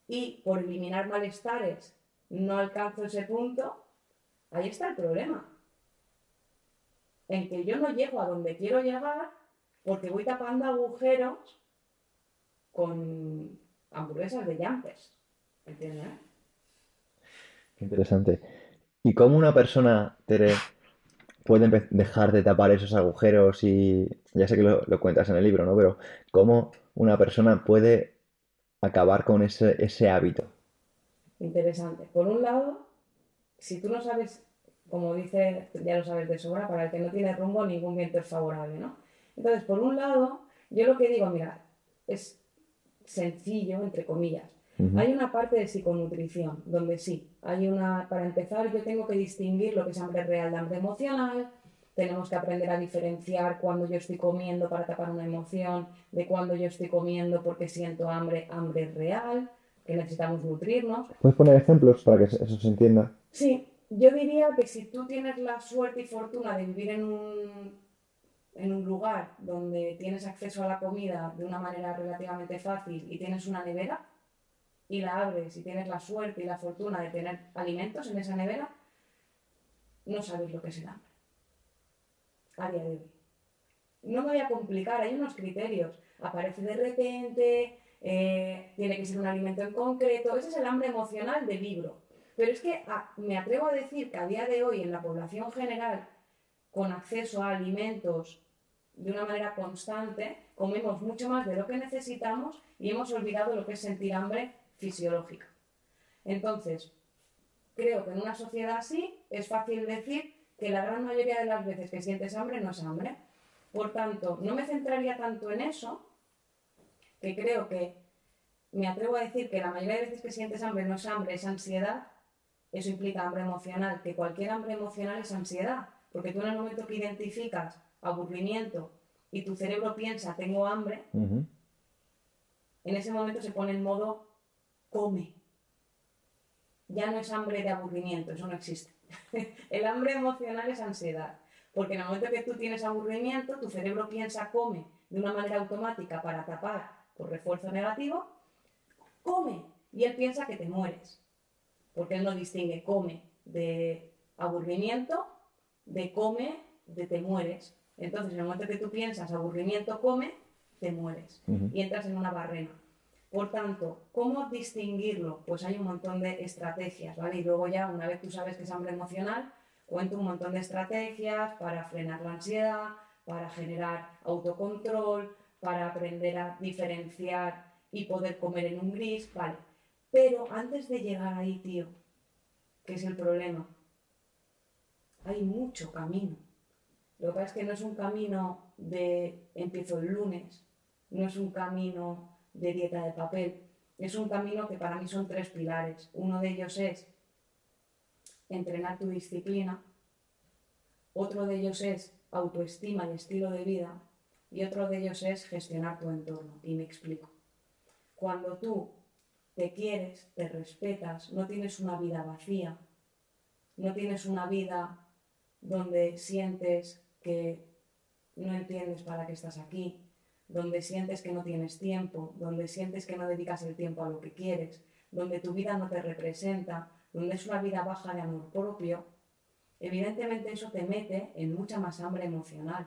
y por eliminar malestares no alcanzo ese punto, ahí está el problema. En que yo no llego a donde quiero llegar porque voy tapando agujeros con hamburguesas de Jumpers. ¿Entiendes? Qué interesante. ¿Y cómo una persona, Tere, puede dejar de tapar esos agujeros y ya sé que lo cuentas en el libro, ¿no? Pero ¿cómo una persona puede acabar con ese hábito? Interesante. Por un lado, si tú no sabes, como dice, ya lo sabes de sobra, para el que no tiene rumbo ningún viento es favorable, ¿no? Entonces, por un lado, yo lo que digo, mira, es sencillo, entre comillas. Hay una parte de psiconutrición, donde sí, para empezar yo tengo que distinguir lo que es hambre real de hambre emocional, tenemos que aprender a diferenciar cuando yo estoy comiendo para tapar una emoción, de cuando yo estoy comiendo porque siento hambre, hambre real, que necesitamos nutrirnos. ¿Puedes poner ejemplos para que eso se entienda? Sí, yo diría que si tú tienes la suerte y fortuna de vivir en un lugar donde tienes acceso a la comida de una manera relativamente fácil y tienes una nevera y la abres y tienes la suerte y la fortuna de tener alimentos en esa nevera, no sabes lo que es el hambre a día de hoy. No me voy a complicar, hay unos criterios. Aparece de repente, tiene que ser un alimento en concreto. Ese es el hambre emocional del libro. Pero es que me atrevo a decir que a día de hoy en la población general, con acceso a alimentos de una manera constante, comemos mucho más de lo que necesitamos y hemos olvidado lo que es sentir hambre fisiológica. Entonces, creo que en una sociedad así es fácil decir que la gran mayoría de las veces que sientes hambre no es hambre. Por tanto, no me centraría tanto en eso, que creo que me atrevo a decir que la mayoría de veces que sientes hambre no es hambre, es ansiedad. Eso implica hambre emocional, que cualquier hambre emocional es ansiedad, porque tú en el momento que identificas aburrimiento y tu cerebro piensa tengo hambre, en ese momento se pone en modo come. Ya no es hambre de aburrimiento, eso no existe. El hambre emocional es ansiedad, porque en el momento que tú tienes aburrimiento, tu cerebro piensa come de una manera automática para tapar por refuerzo negativo, come, y él piensa que te mueres, porque él no distingue come de aburrimiento de come de te mueres. Entonces, en el momento que tú piensas aburrimiento come, te mueres y entras en una barrena. Por tanto, ¿cómo distinguirlo? Pues hay un montón de estrategias, ¿vale? Y luego ya, una vez tú sabes que es hambre emocional, cuento un montón de estrategias para frenar la ansiedad, para generar autocontrol, para aprender a diferenciar y poder comer en un gris, ¿vale? Pero antes de llegar ahí, tío, que es el problema, hay mucho camino. Lo que pasa es que no es un camino de empiezo el lunes, no es un camino de dieta de papel, es un camino que para mí son 3 pilares. Uno de ellos es entrenar tu disciplina, otro de ellos es autoestima y estilo de vida y otro de ellos es gestionar tu entorno. Y me explico. Cuando tú te quieres, te respetas, no tienes una vida vacía, no tienes una vida donde sientes que no entiendes para qué estás aquí, donde sientes que no tienes tiempo, donde sientes que no dedicas el tiempo a lo que quieres, donde tu vida no te representa, donde es una vida baja de amor propio, evidentemente eso te mete en mucha más hambre emocional.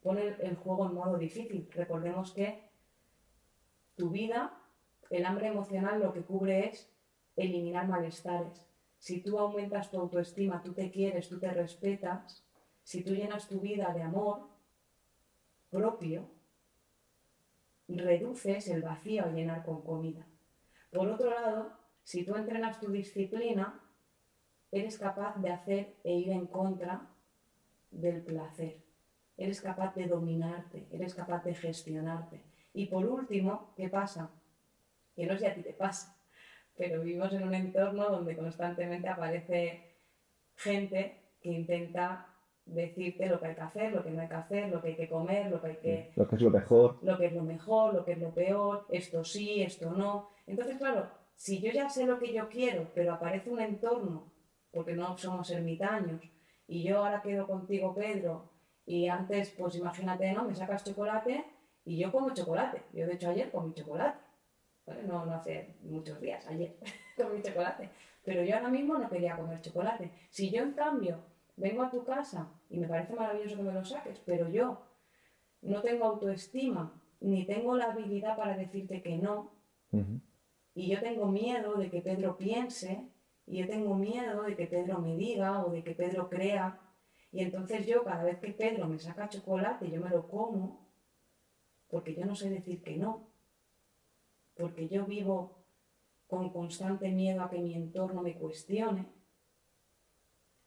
Pone el juego en modo difícil. Recordemos que tu vida, el hambre emocional lo que cubre es eliminar malestares. Si tú aumentas tu autoestima, tú te quieres, tú te respetas, si tú llenas tu vida de amor propio, reduces el vacío a llenar con comida. Por otro lado, si tú entrenas tu disciplina, eres capaz de hacer e ir en contra del placer. Eres capaz de dominarte, eres capaz de gestionarte. Y por último, ¿qué pasa? Que no sé si a ti te pasa, pero vivimos en un entorno donde constantemente aparece gente que intenta decirte lo que hay que hacer, lo que no hay que hacer, lo que hay que comer, lo que hay que... Lo que es lo mejor. Lo que es lo mejor, lo que es lo peor, esto sí, esto no. Entonces, claro, si yo ya sé lo que yo quiero, pero aparece un entorno, porque no somos ermitaños, y yo ahora quedo contigo, Pedro, y antes, pues imagínate, ¿no? Me sacas chocolate y yo como chocolate. Yo, de hecho, ayer comí chocolate. ¿Vale? No hace muchos días, ayer comí chocolate. Pero yo ahora mismo no quería comer chocolate. Si yo, en cambio, vengo a tu casa y me parece maravilloso que me lo saques, pero yo no tengo autoestima, ni tengo la habilidad para decirte que no, y yo tengo miedo de que Pedro piense, y yo tengo miedo de que Pedro me diga o de que Pedro crea, y entonces yo cada vez que Pedro me saca chocolate yo me lo como, porque yo no sé decir que no, porque yo vivo con constante miedo a que mi entorno me cuestione.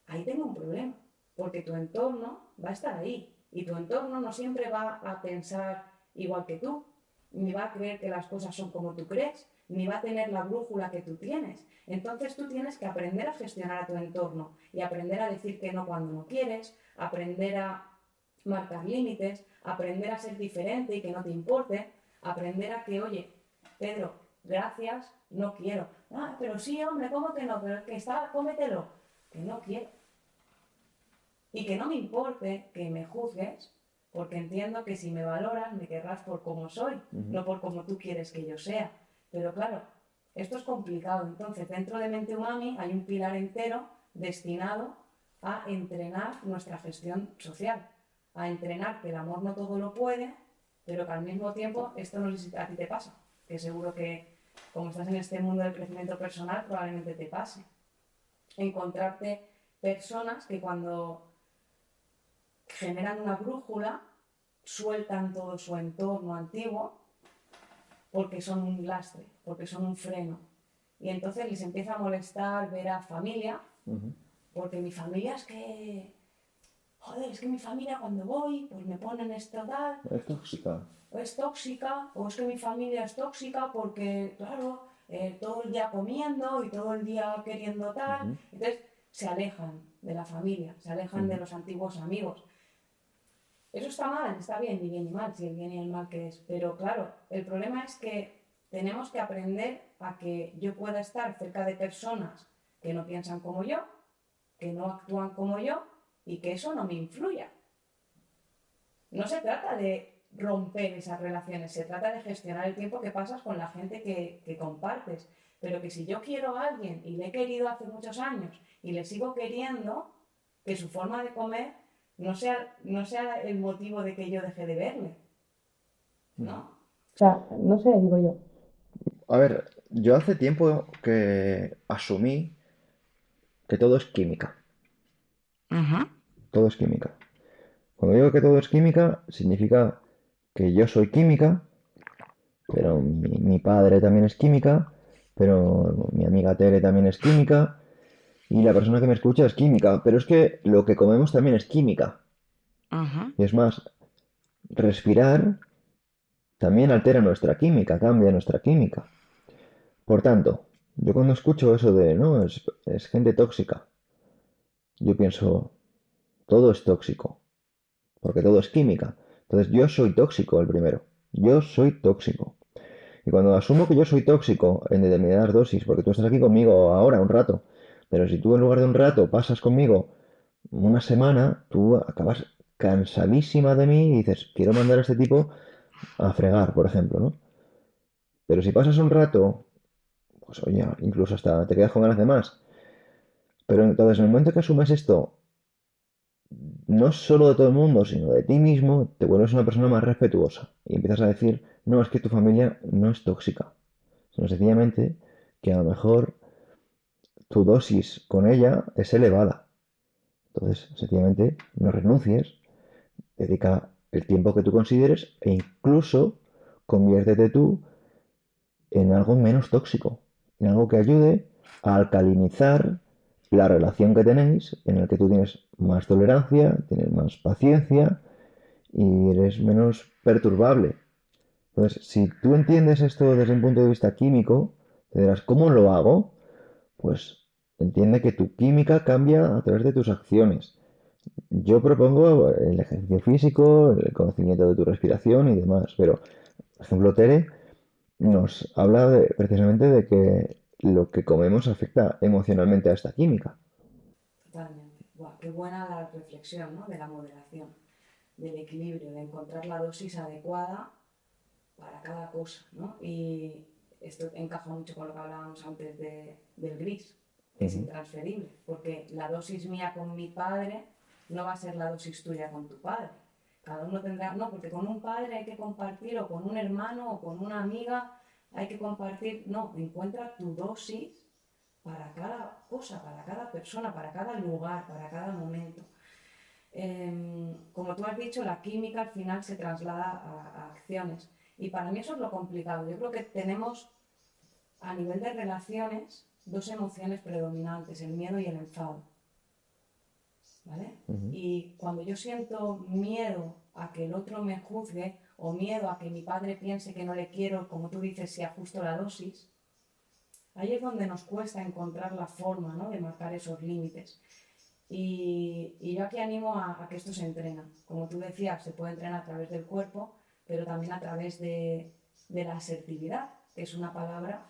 Ahí tengo un problema, porque tu entorno va a estar ahí, y tu entorno no siempre va a pensar igual que tú, ni va a creer que las cosas son como tú crees, ni va a tener la brújula que tú tienes. Entonces tú tienes que aprender a gestionar a tu entorno y aprender a decir que no cuando no quieres, aprender a marcar límites, aprender a ser diferente y que no te importe, aprender a que, oye, Pedro, gracias, no quiero. Ah, pero sí, hombre, ¿cómo que no? Pero es que está, cómetelo. Que no quiero. Y que no me importe que me juzgues, porque entiendo que si me valoras me querrás por cómo soy, no por cómo tú quieres que yo sea. Pero claro, esto es complicado. Entonces, dentro de Mente Umami hay un pilar entero destinado a entrenar nuestra gestión social, a entrenar que el amor no todo lo puede, pero que al mismo tiempo, esto no sé si a ti te pasa, que seguro que como estás en este mundo del crecimiento personal probablemente te pase. Encontrarte personas que cuando generan una brújula sueltan todo su entorno antiguo porque son un lastre, porque son un freno. Y entonces les empieza a molestar ver a familia, porque mi familia es que... Joder, es que mi familia cuando voy, pues me ponen esto tal... Es tóxica. O es tóxica, o es que mi familia es tóxica porque, claro, todo el día comiendo y todo el día queriendo tal. Entonces se alejan de la familia, se alejan de los antiguos amigos. Eso está mal, está bien, ni bien ni mal, si el bien y el mal que es. Pero claro, el problema es que tenemos que aprender a que yo pueda estar cerca de personas que no piensan como yo, que no actúan como yo y que eso no me influya. No se trata de romper esas relaciones, se trata de gestionar el tiempo que pasas con la gente que compartes. Pero que si yo quiero a alguien y le he querido hace muchos años y le sigo queriendo, que su forma de comer no sea el motivo de que yo deje de verle, ¿no? O sea, no sé, digo yo. A ver, yo hace tiempo que asumí que todo es química. Todo es química. Cuando digo que todo es química, significa que yo soy química, pero mi padre también es química, pero mi amiga Tere también es química, y la persona que me escucha es química. Pero es que lo que comemos también es química. Y es más, respirar también altera nuestra química, cambia nuestra química. Por tanto, yo cuando escucho eso de, no, es gente tóxica, yo pienso, todo es tóxico, porque todo es química. Entonces yo soy tóxico el primero, yo soy tóxico. Y cuando asumo que yo soy tóxico en determinadas dosis, porque tú estás aquí conmigo ahora un rato, pero si tú en lugar de un rato pasas conmigo una semana, tú acabas cansadísima de mí y dices, quiero mandar a este tipo a fregar, por ejemplo, ¿no? Pero si pasas un rato, pues oye, incluso hasta te quedas con ganas de más. Pero entonces, en el momento que asumes esto, no solo de todo el mundo, sino de ti mismo, te vuelves una persona más respetuosa y empiezas a decir, no, es que tu familia no es tóxica, sino sencillamente que a lo mejor tu dosis con ella es elevada. Entonces, sencillamente, no renuncies, dedica el tiempo que tú consideres e incluso conviértete tú en algo menos tóxico, en algo que ayude a alcalinizar la relación que tenéis, en el que tú tienes más tolerancia, tienes más paciencia y eres menos perturbable. Entonces, si tú entiendes esto desde un punto de vista químico, te dirás, ¿cómo lo hago? Pues entiende que tu química cambia a través de tus acciones. Yo propongo el ejercicio físico, el conocimiento de tu respiración y demás, pero, por ejemplo, Tere nos habla precisamente de que lo que comemos afecta emocionalmente a esta química. Totalmente. Buah, qué buena la reflexión, ¿no? De la moderación, del equilibrio, de encontrar la dosis adecuada para cada cosa, ¿no? Y esto encaja mucho con lo que hablábamos antes del gris, que es Ujú. intransferible, porque la dosis mía con mi padre no va a ser la dosis tuya con tu padre. Cada uno tendrá, no, porque con un padre hay que compartir, o con un hermano, o con una amiga, hay que compartir. No, encuentra tu dosis para cada cosa, para cada persona, para cada lugar, para cada momento. Como tú has dicho, la química al final se traslada a acciones. Y para mí eso es lo complicado. Yo creo que tenemos a nivel de relaciones dos emociones predominantes, el miedo y el enfado. ¿Vale? Ujú. Y cuando yo siento miedo a que el otro me juzgue o miedo a que mi padre piense que no le quiero, como tú dices, si ajusto la dosis, ahí es donde nos cuesta encontrar la forma, ¿no? De marcar esos límites. Y yo aquí animo a que esto se entrena. Como tú decías, se puede entrenar a través del cuerpo, pero también a través de la asertividad, que es una palabra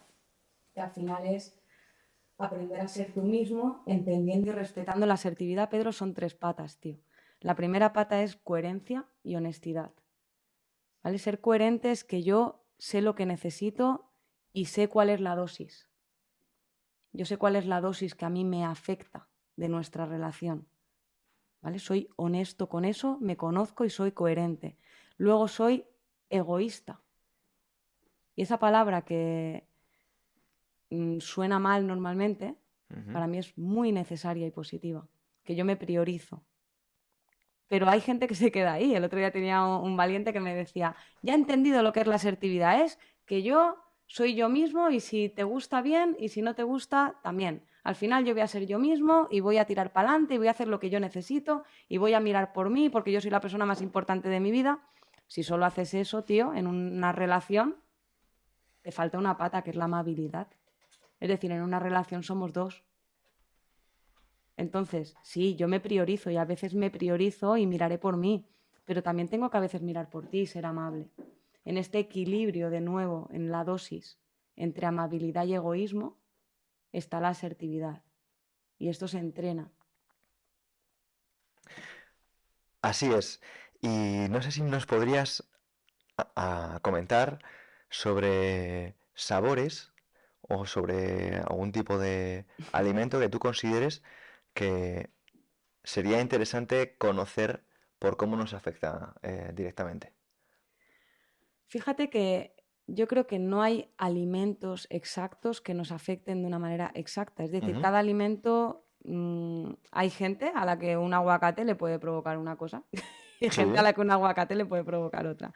que al final es aprender a ser tú mismo, entendiendo y respetando la asertividad. Pedro, son tres patas, tío. La primera pata es coherencia y honestidad. ¿Vale? Ser coherente es que yo sé lo que necesito y sé cuál es la dosis. Yo sé cuál es la dosis que a mí me afecta de nuestra relación. ¿Vale? Soy honesto con eso, me conozco y soy coherente. Luego soy egoísta. Y esa palabra que suena mal normalmente, Ujú. para mí es muy necesaria y positiva, que yo me priorizo. Pero hay gente que se queda ahí. El otro día tenía un valiente que me decía, ya he entendido lo que es la asertividad, es que yo soy yo mismo y si te gusta bien y si no te gusta, también. Al final yo voy a ser yo mismo y voy a tirar para adelante y voy a hacer lo que yo necesito y voy a mirar por mí porque yo soy la persona más importante de mi vida. Si solo haces eso, tío, en una relación, te falta una pata, que es la amabilidad. Es decir, en una relación somos dos. Entonces, sí, yo me priorizo y a veces me priorizo y miraré por mí, pero también tengo que a veces mirar por ti y ser amable. En este equilibrio, de nuevo, en la dosis entre amabilidad y egoísmo, está la asertividad. Y esto se entrena. Así es. Y no sé si nos podrías a comentar sobre sabores o sobre algún tipo de alimento que tú consideres que sería interesante conocer por cómo nos afecta directamente. Fíjate que yo creo que no hay alimentos exactos que nos afecten de una manera exacta. Es decir, Ujú. cada alimento, hay gente a la que un aguacate le puede provocar una cosa y Sí. gente a la que un aguacate le puede provocar otra.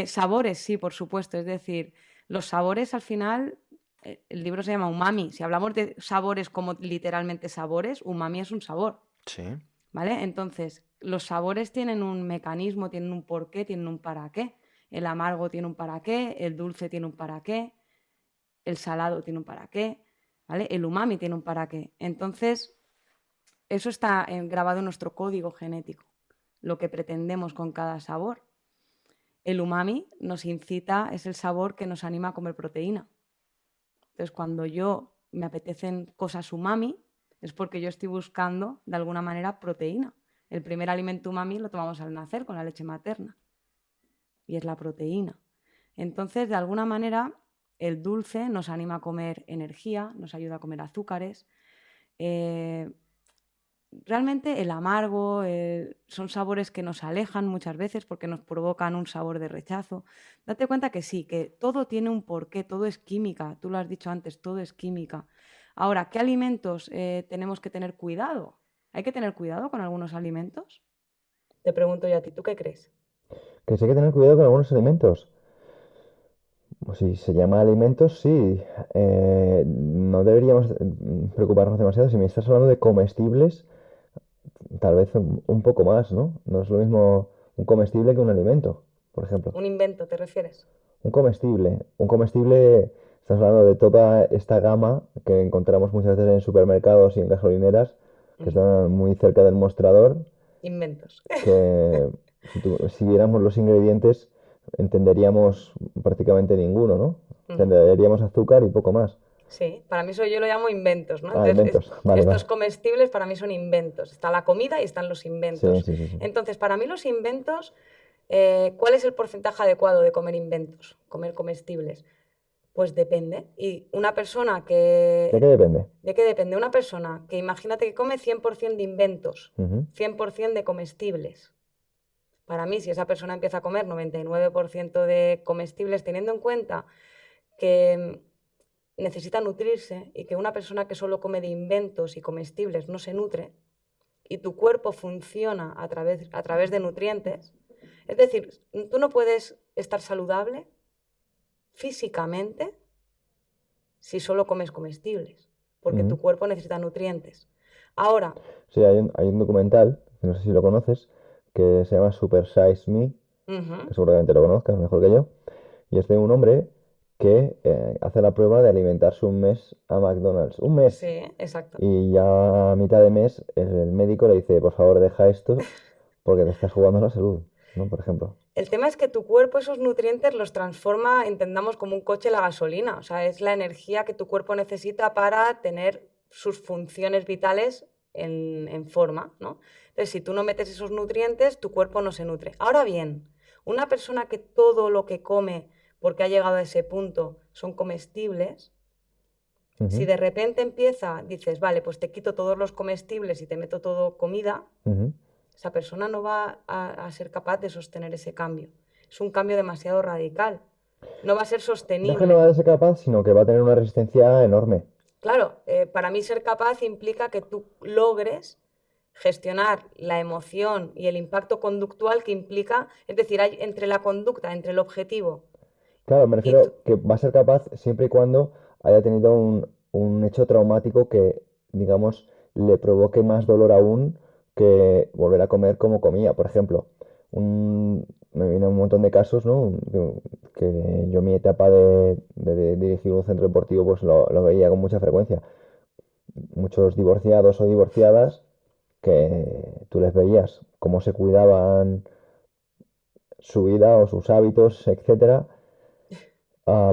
Sabores, sí, por supuesto. Es decir, los sabores al final, el libro se llama Umami. Si hablamos de sabores como literalmente sabores, umami es un sabor. Sí. ¿Vale? Entonces, los sabores tienen un mecanismo, tienen un porqué, tienen un para qué. El amargo tiene un para qué, el dulce tiene un para qué, el salado tiene un para qué, ¿vale? El umami tiene un para qué. Entonces, eso está grabado en nuestro código genético, lo que pretendemos con cada sabor. El umami nos incita, es el sabor que nos anima a comer proteína. Entonces, cuando yo me apetecen cosas umami, es porque yo estoy buscando, de alguna manera, proteína. El primer alimento umami lo tomamos al nacer con la leche materna y es la proteína. Entonces, de alguna manera, el dulce nos anima a comer energía, nos ayuda a comer azúcares. realmente el amargo son sabores que nos alejan muchas veces porque nos provocan un sabor de rechazo. Date cuenta que sí, que todo tiene un porqué, todo es química. Tú lo has dicho antes, todo es química. Ahora, ¿qué alimentos tenemos que tener cuidado? ¿Hay que tener cuidado con algunos alimentos? Te pregunto yo a ti, ¿tú qué crees? Que sí hay que tener cuidado con algunos alimentos. Pues si se llama alimentos, sí. No deberíamos preocuparnos demasiado. Si me estás hablando de comestibles, tal vez un poco más, ¿no? No es lo mismo un comestible que un alimento, por ejemplo. ¿Un invento te refieres? Un comestible, estás hablando de toda esta gama que encontramos muchas veces en supermercados y en gasolineras, que están muy cerca del mostrador, Inventos. que si viéramos los ingredientes entenderíamos prácticamente ninguno, ¿no? Entenderíamos azúcar y poco más. Sí, para mí eso yo lo llamo inventos, ¿no? Ah, Entonces, inventos. Vale, estos vale. comestibles para mí son inventos. Está la comida y están los Sí, inventos. sí, sí, sí. Entonces, para mí los inventos, ¿cuál es el porcentaje adecuado de comer inventos, comer comestibles? Pues depende. Y una persona ¿De qué que... depende? ¿De qué depende? Una persona que imagínate que come 100% de inventos, Ujú. 100% de comestibles. Para mí, si esa persona empieza a comer 99% de comestibles, teniendo en cuenta que necesita nutrirse y que una persona que solo come de inventos y comestibles no se nutre, y tu cuerpo funciona a través de nutrientes, es decir, tú no puedes estar saludable físicamente si solo comes comestibles, porque tu Ujú. cuerpo necesita nutrientes. Ahora, Sí, hay un documental, que no sé si lo conoces, que se llama Super Size Me, que seguramente lo conozcas mejor que yo, y es de un hombre que hace la prueba de alimentarse un mes a McDonald's. Un mes. sí, exacto. Y ya a mitad de mes el médico le dice, por favor, deja esto porque te estás jugando la salud, ¿no? Por ejemplo. El tema es que tu cuerpo esos nutrientes los transforma, entendamos, como un coche la gasolina. O sea, es la energía que tu cuerpo necesita para tener sus funciones vitales en forma, ¿no? Entonces, si tú no metes esos nutrientes, tu cuerpo no se nutre. Ahora bien, una persona que todo lo que come, porque ha llegado a ese punto, son comestibles, si Ujú, de repente dices, vale, pues te quito todos los comestibles y te meto todo comida, ujú. esa persona no va a ser capaz de sostener ese cambio. Es un cambio demasiado radical. No va a ser No es que no va sostenible. a ser capaz, sino que va a tener una resistencia enorme. Claro, para mí ser capaz implica que tú logres gestionar la emoción y el impacto conductual que implica, es decir, hay entre la conducta, entre el objetivo Claro, me y tú. refiero que va a ser capaz siempre y cuando haya tenido un hecho traumático que, digamos, le provoque más dolor aún que volver a comer como comía. Por ejemplo, me viene un montón de casos, ¿no? Que yo mi etapa de dirigir un centro deportivo pues lo veía con mucha frecuencia. Muchos divorciados o divorciadas que tú les veías cómo se cuidaban su vida o sus hábitos, etcétera,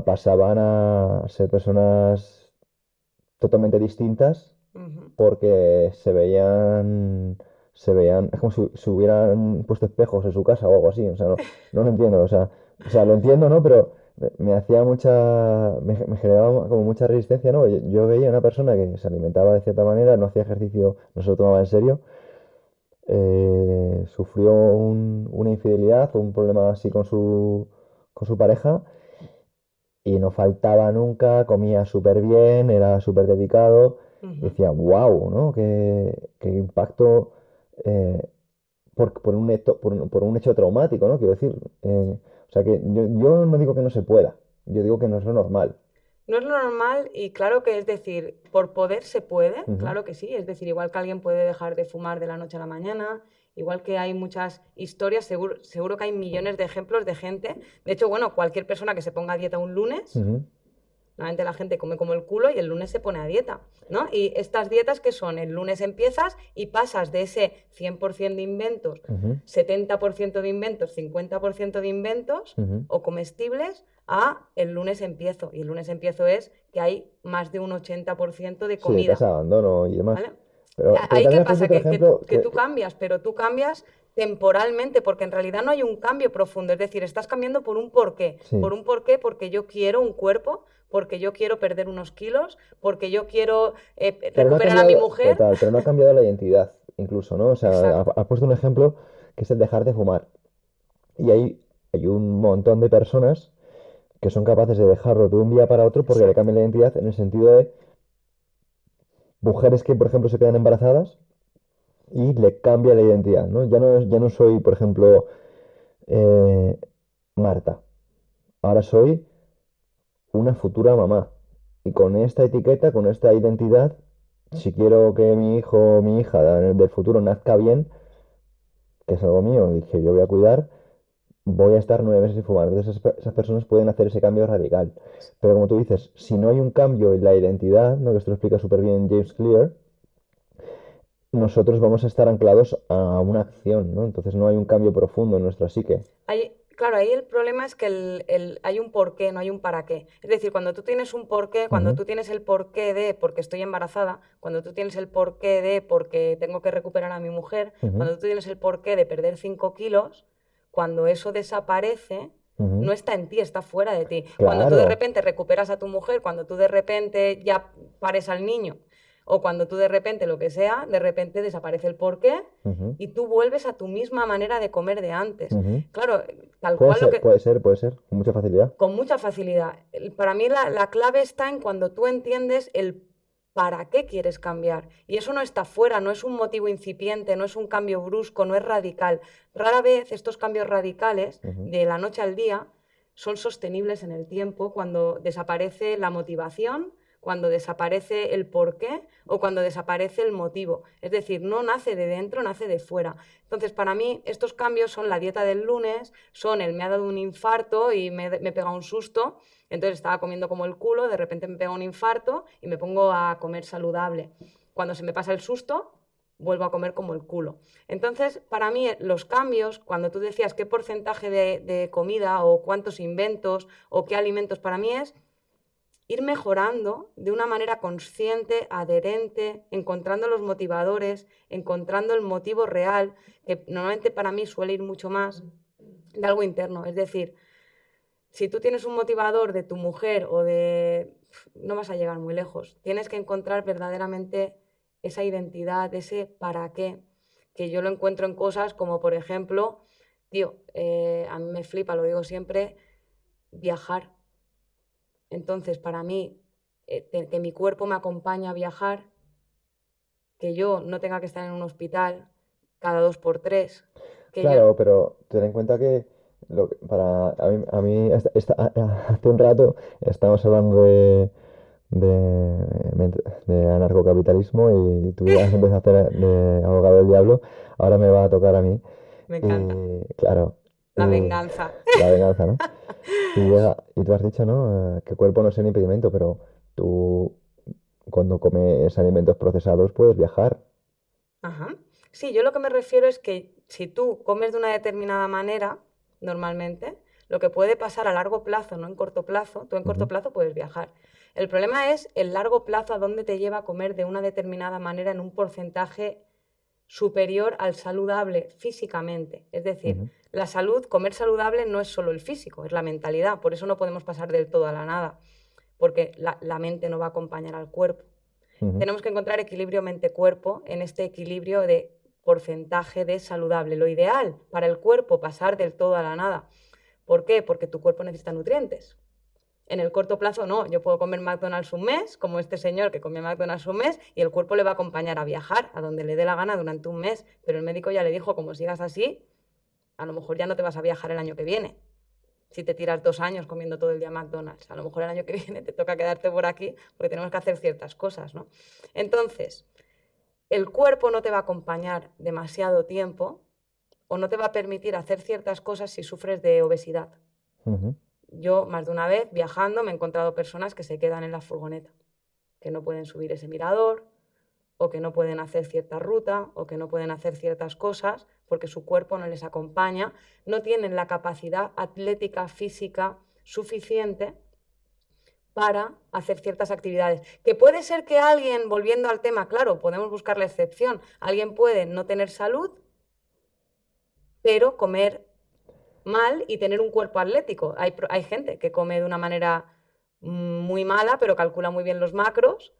pasaban a ser personas totalmente distintas Ujú. porque se veían, es como si se hubieran puesto espejos en su casa o algo así, o sea, no lo entiendo, o sea, lo entiendo, ¿no? Pero me hacía me generaba como mucha resistencia, ¿no? Yo veía una persona que se alimentaba de cierta manera, no hacía ejercicio, no se lo tomaba en serio, sufrió una infidelidad o un problema así con su pareja y no faltaba nunca, comía súper bien, era súper dedicado. Y Ujú. decía, wow, ¿no? Qué impacto eh, por un hecho traumático, ¿no? Quiero decir, o sea que yo no digo que no se pueda, yo digo que no es lo normal. No es lo normal y claro que es decir, por poder se puede, Ujú, claro que sí, es decir, igual que alguien puede dejar de fumar de la noche a la mañana, igual que hay muchas historias, seguro que hay millones de ejemplos de gente. De hecho, bueno, cualquier persona que se ponga a dieta un lunes, ujú, normalmente la gente come como el culo y el lunes se pone a dieta, ¿no? Y estas dietas que son, el lunes empiezas y pasas de ese 100% de inventos, ujú, 70% de inventos, 50% de inventos ujú. o comestibles a el lunes empiezo. Y el lunes empiezo es que hay más de un 80% de Sí, de comida, tasa de abandono y demás. ¿vale? Pero Ahí qué también has puesto pasa, otro ejemplo que tú cambias, pero tú cambias temporalmente, porque en realidad no hay un cambio profundo, es decir, estás cambiando por un porqué. sí. Por un porqué, porque yo quiero un cuerpo, porque yo quiero perder unos kilos, porque yo quiero Pero no ha recuperar a mi cambiado, mujer. total, pero no ha cambiado la identidad, incluso, ¿no? O sea, Exacto. ha puesto un ejemplo que es el dejar de fumar. Y hay un montón de personas que son capaces de dejarlo de un día para otro porque le Exacto. cambian la identidad en el sentido de mujeres que, por ejemplo, se quedan embarazadas y le cambia la identidad, ¿no? Ya no soy, por ejemplo, eh, Marta. Ahora soy una futura mamá. Y con esta etiqueta, con esta identidad, si quiero que mi hijo o mi hija del futuro nazca bien, que es algo mío y que yo voy a cuidar, voy a estar 9 meses sin fumar. Entonces esas personas pueden hacer ese cambio radical. Pero como tú dices, si no hay un cambio en la identidad, ¿no? Que esto lo explica súper bien James Clear, nosotros vamos a estar anclados a una acción, ¿no? Entonces no hay un cambio profundo en nuestra psique. Claro, ahí el problema es que hay un porqué, no hay un para qué. Es decir, cuando tú tienes un porqué, cuando Ujú, tú tienes el porqué de porque estoy embarazada, cuando tú tienes el porqué de porque tengo que recuperar a mi mujer, ujú, cuando tú tienes el porqué de perder 5 kilos, cuando eso desaparece, no ujú. está en ti, está fuera de ti. Cuando tú de Claro. repente recuperas a tu mujer, cuando tú de repente ya pares al niño, o cuando tú de repente lo que sea, de repente desaparece el porqué Ujú, y tú vuelves a tu misma manera de comer de antes. ujú. Claro, tal cual lo que, Puede ser, con mucha facilidad. con mucha facilidad. Para mí la clave está en cuando tú entiendes el para qué quieres cambiar. Y eso no está fuera, no es un motivo incipiente, no es un cambio brusco, no es radical. Rara vez estos cambios radicales Ujú, de la noche al día son sostenibles en el tiempo cuando desaparece la motivación, cuando desaparece el porqué o cuando desaparece el motivo. Es decir, no nace de dentro, nace de fuera. Entonces, para mí, estos cambios son la dieta del lunes, son el me ha dado un infarto y me he pegado un susto, entonces estaba comiendo como el culo, de repente me pega un infarto y me pongo a comer saludable. Cuando se me pasa el susto, vuelvo a comer como el culo. Entonces, para mí, los cambios, cuando tú decías qué porcentaje de comida o cuántos inventos o qué alimentos, para mí es ir mejorando de una manera consciente, adherente, encontrando los motivadores, encontrando el motivo real, que normalmente para mí suele ir mucho más de algo interno. Es decir, si tú tienes un motivador de tu mujer o de... no vas a llegar muy lejos. Tienes que encontrar verdaderamente esa identidad, ese para qué, que yo lo encuentro en cosas como, por ejemplo, tío, a mí me flipa, lo digo siempre, viajar. Entonces, para mí, que mi cuerpo me acompañe a viajar, que yo no tenga que estar en un hospital cada 2 por 3, que yo... claro, pero ten en cuenta que a mí hace un rato estamos hablando de anarcocapitalismo y tú has empezado a hacer de abogado del diablo, ahora me va a tocar a mí. Me encanta. Y claro, La y venganza. la venganza, ¿no? Y tú has dicho, ¿no? Que el cuerpo no es un impedimento, pero tú cuando comes alimentos procesados puedes viajar. Ajá. Sí, yo lo que me refiero es que si tú comes de una determinada manera, normalmente, lo que puede pasar a largo plazo, no en corto plazo, tú en corto Ujú, plazo puedes viajar. El problema es el largo plazo a dónde te lleva a comer de una determinada manera en un porcentaje superior al saludable físicamente. Es decir, ujú, la salud, comer saludable no es solo el físico, es la mentalidad. Por eso no podemos pasar del todo a la nada, porque la mente no va a acompañar al cuerpo. ujú. Tenemos que encontrar equilibrio mente-cuerpo en este equilibrio de porcentaje de saludable. Lo ideal para el cuerpo, pasar del todo a la nada. ¿Por qué? Porque tu cuerpo necesita nutrientes. En el corto plazo no, yo puedo comer McDonald's un mes, como este señor que come McDonald's un mes, y el cuerpo le va a acompañar a viajar a donde le dé la gana durante un mes, pero el médico ya le dijo, como sigas así, a lo mejor ya no te vas a viajar el año que viene. Si te tiras 2 años comiendo todo el día McDonald's, a lo mejor el año que viene te toca quedarte por aquí porque tenemos que hacer ciertas cosas, ¿no? Entonces, el cuerpo no te va a acompañar demasiado tiempo o no te va a permitir hacer ciertas cosas si sufres de obesidad. Ujú. Yo, más de una vez, viajando, me he encontrado personas que se quedan en la furgoneta, que no pueden subir ese mirador, o que no pueden hacer cierta ruta, o que no pueden hacer ciertas cosas, porque su cuerpo no les acompaña, no tienen la capacidad atlética, física suficiente para hacer ciertas actividades. Que puede ser que alguien, volviendo al tema, claro, podemos buscar la excepción, alguien puede no tener salud, pero comer mal y tener un cuerpo atlético. Hay gente que come de una manera muy mala, pero calcula muy bien los macros,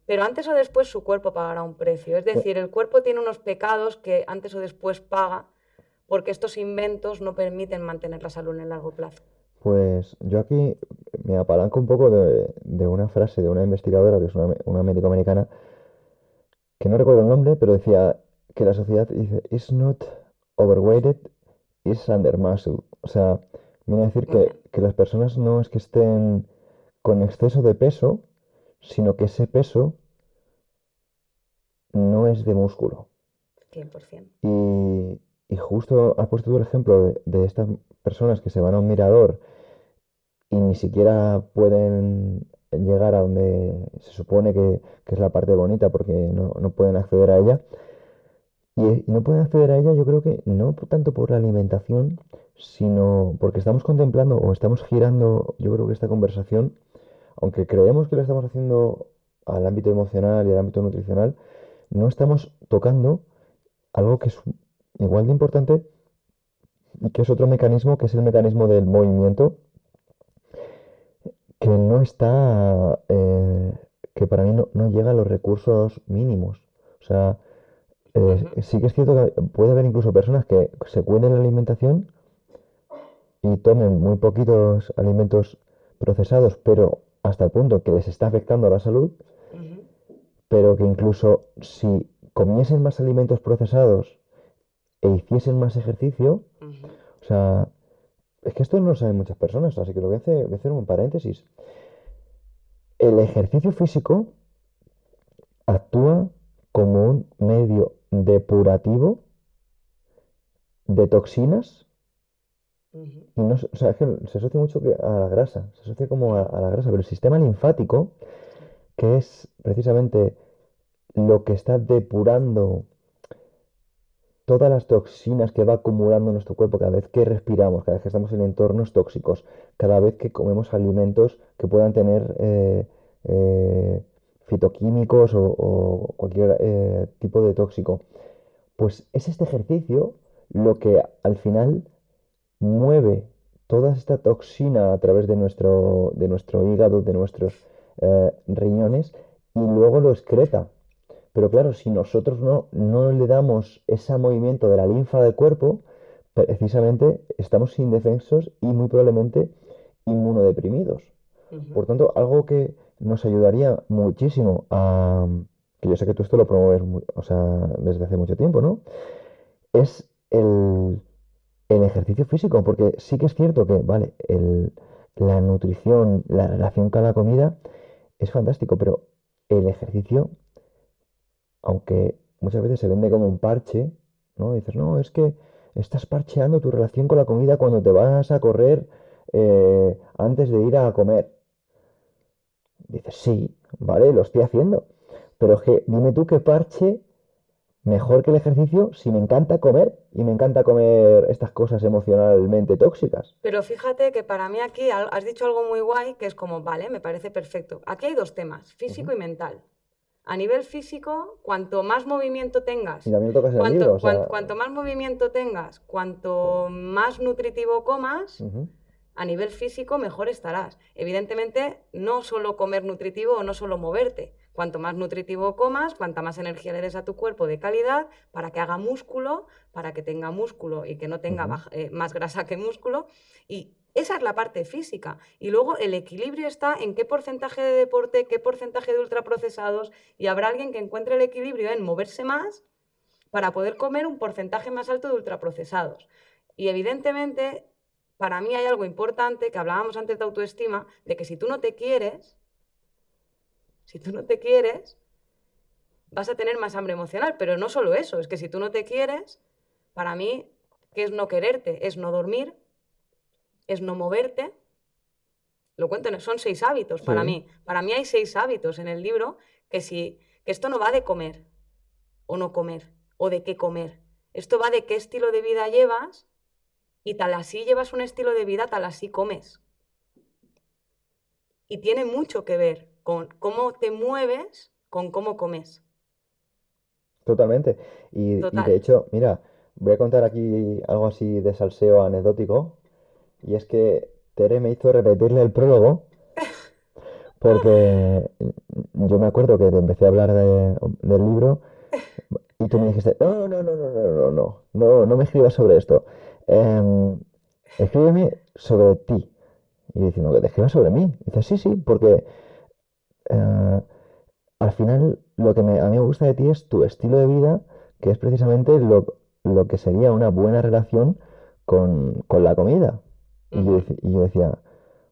pero antes o después su cuerpo pagará un precio. Es Pu- decir, el cuerpo tiene unos pecados que antes o después paga porque estos inventos no permiten mantener la salud en el largo plazo. Pues yo aquí me apalanco un poco de una frase de una investigadora que es una médico americana, que no recuerdo el nombre, pero decía que la sociedad dice, is not overweighted, is undermuscled. O sea, viene a decir Muy bien, que las personas no es que estén con exceso de peso, sino que ese peso no es de músculo. 100%. Y justo has puesto tú el ejemplo de estas personas que se van a un mirador y ni siquiera pueden llegar a donde se supone que es la parte bonita porque no pueden acceder a ella. Y no pueden acceder a ella, yo creo que no tanto por la alimentación, sino porque estamos contemplando o estamos girando, yo creo que esta conversación, aunque creemos que la estamos haciendo al ámbito emocional y al ámbito nutricional, no estamos tocando algo que es igual de importante y que es otro mecanismo, que es el mecanismo del movimiento, que no está, que para mí no llega a los recursos mínimos. O sea, Ujú, sí que es cierto que puede haber incluso personas que se cuiden la alimentación y tomen muy poquitos alimentos procesados, pero hasta el punto que les está afectando a la salud, ujú, pero que incluso si comiesen más alimentos procesados e hiciesen más ejercicio, ujú. o sea, es que esto no lo saben muchas personas, así que voy a hacer un paréntesis. El ejercicio físico actúa como un medio depurativo de toxinas Ujú, y no, o sea, es que se asocia mucho a la grasa, se asocia como ujú, a la grasa, pero el sistema linfático, sí, que es precisamente lo que está depurando todas las toxinas que va acumulando nuestro cuerpo cada vez que respiramos, cada vez que estamos en entornos tóxicos, cada vez que comemos alimentos que puedan tener eh, fitoquímicos o cualquier tipo de tóxico. Pues es este ejercicio lo que al final mueve toda esta toxina a través de nuestro hígado, de nuestros riñones y luego lo excreta. Pero claro, si nosotros no le damos ese movimiento de la linfa del cuerpo, precisamente estamos indefensos y muy probablemente inmunodeprimidos. ujú. Por tanto, algo que nos ayudaría muchísimo a, que yo sé que tú esto lo promueves, o sea, desde hace mucho tiempo, ¿no? Es el ejercicio físico, porque sí que es cierto que, vale, la nutrición, la relación con la comida es fantástico, pero el ejercicio, aunque muchas veces se vende como un parche, ¿no? Dices, no, es que estás parcheando tu relación con la comida cuando te vas a correr antes de ir a comer. Dices, sí, vale, lo estoy haciendo. Pero es que dime tú qué parche mejor que el ejercicio si me encanta comer y me encanta comer estas cosas emocionalmente tóxicas. Pero fíjate que para mí aquí has dicho algo muy guay que es como, vale, me parece perfecto. Aquí hay dos temas, Ujú. físico y mental. A nivel físico, cuanto más movimiento Y tengas, también lo tocas en el libro, o sea, cuanto más movimiento tengas, cuanto más nutritivo comas, ujú, a nivel físico mejor estarás. Evidentemente, no solo comer nutritivo o no solo moverte. Cuanto más nutritivo comas, cuanta más energía le des a tu cuerpo de calidad para que haga músculo, para que tenga músculo y que no tenga ujú. más grasa que músculo. Y esa es la parte física. Y luego el equilibrio está en qué porcentaje de deporte, qué porcentaje de ultraprocesados. Y habrá alguien que encuentre el equilibrio en moverse más para poder comer un porcentaje más alto de ultraprocesados. Y evidentemente, para mí hay algo importante que hablábamos antes de autoestima, de que si tú no te quieres, vas a tener más hambre emocional, pero no solo eso, es que si tú no te quieres, para mí, ¿qué es no quererte? Es no dormir, es no moverte. Lo cuento, son 6 hábitos para Sí, mí. Para mí hay 6 hábitos en el libro que esto no va de comer o no comer o de qué comer. Esto va de qué estilo de vida llevas y tal así llevas un estilo de vida, tal así comes. Y tiene mucho que ver con cómo te mueves, con cómo comes. totalmente. Y de Total. hecho, mira, voy a contar aquí algo así de salseo anecdótico. Y es que Tere me hizo repetirle el prólogo Porque yo me acuerdo que te empecé a hablar del libro y tú me dijiste, no, no, no, no, no, no, no, no, no me escribas sobre esto. Em, escríbeme sobre ti. Y yo diciendo, que te escribas sobre mí. Y dices, sí, sí, porque eh, al final lo que a mí me gusta de ti es tu estilo de vida, que es precisamente lo que sería una buena relación con la comida. Ujú. Y yo decía,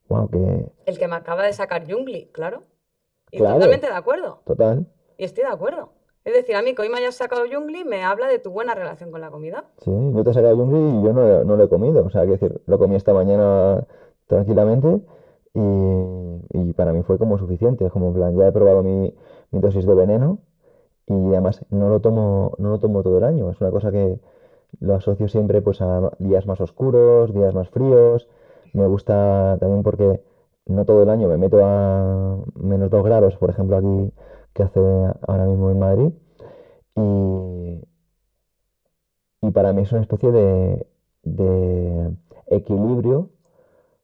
wow, que El que me acaba de sacar Jungli, claro. Y claro, totalmente de acuerdo. total. Y estoy de acuerdo. Es decir, a mí que hoy me hayas sacado Jungli me habla de tu buena relación con la comida. Sí, yo te he sacado Jungli y yo no lo he comido. O sea, que decir, lo comí esta mañana tranquilamente y para mí fue como suficiente. Es como en plan, ya he probado mi dosis de veneno y además no lo tomo todo el año. Es una cosa que lo asocio siempre pues a días más oscuros, días más fríos. Me gusta también porque no todo el año me meto a -2 grados, por ejemplo, aquí que hace ahora mismo en Madrid. Y, y para mí es una especie de equilibrio,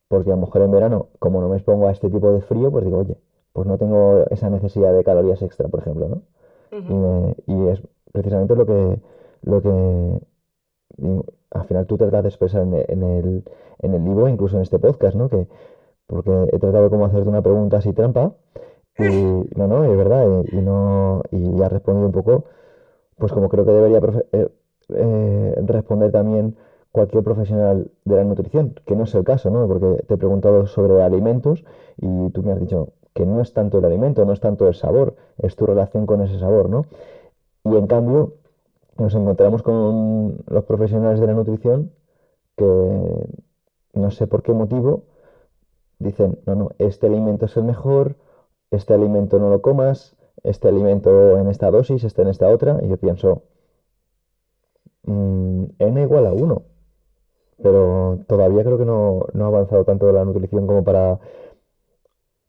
porque a lo mejor en verano, como no me expongo a este tipo de frío, pues digo, oye, pues no tengo esa necesidad de calorías extra, por ejemplo, ¿no? Ujú. Y es precisamente lo que al final tú tratas de expresar en el libro, incluso en este podcast, ¿no? Porque he tratado como hacerte una pregunta así trampa, y no, no, es verdad, no, y has respondido un poco, pues como creo que debería responder también cualquier profesional de la nutrición, que no es el caso, ¿no? Porque te he preguntado sobre alimentos y tú me has dicho que no es tanto el alimento, no es tanto el sabor, es tu relación con ese sabor, ¿no? Y en cambio, nos encontramos con los profesionales de la nutrición que no sé por qué motivo dicen, no, no, este alimento es el mejor, este alimento no lo comas, este alimento en esta dosis, este en esta otra, y yo pienso, n igual a uno, pero todavía creo que no ha avanzado tanto la nutrición como para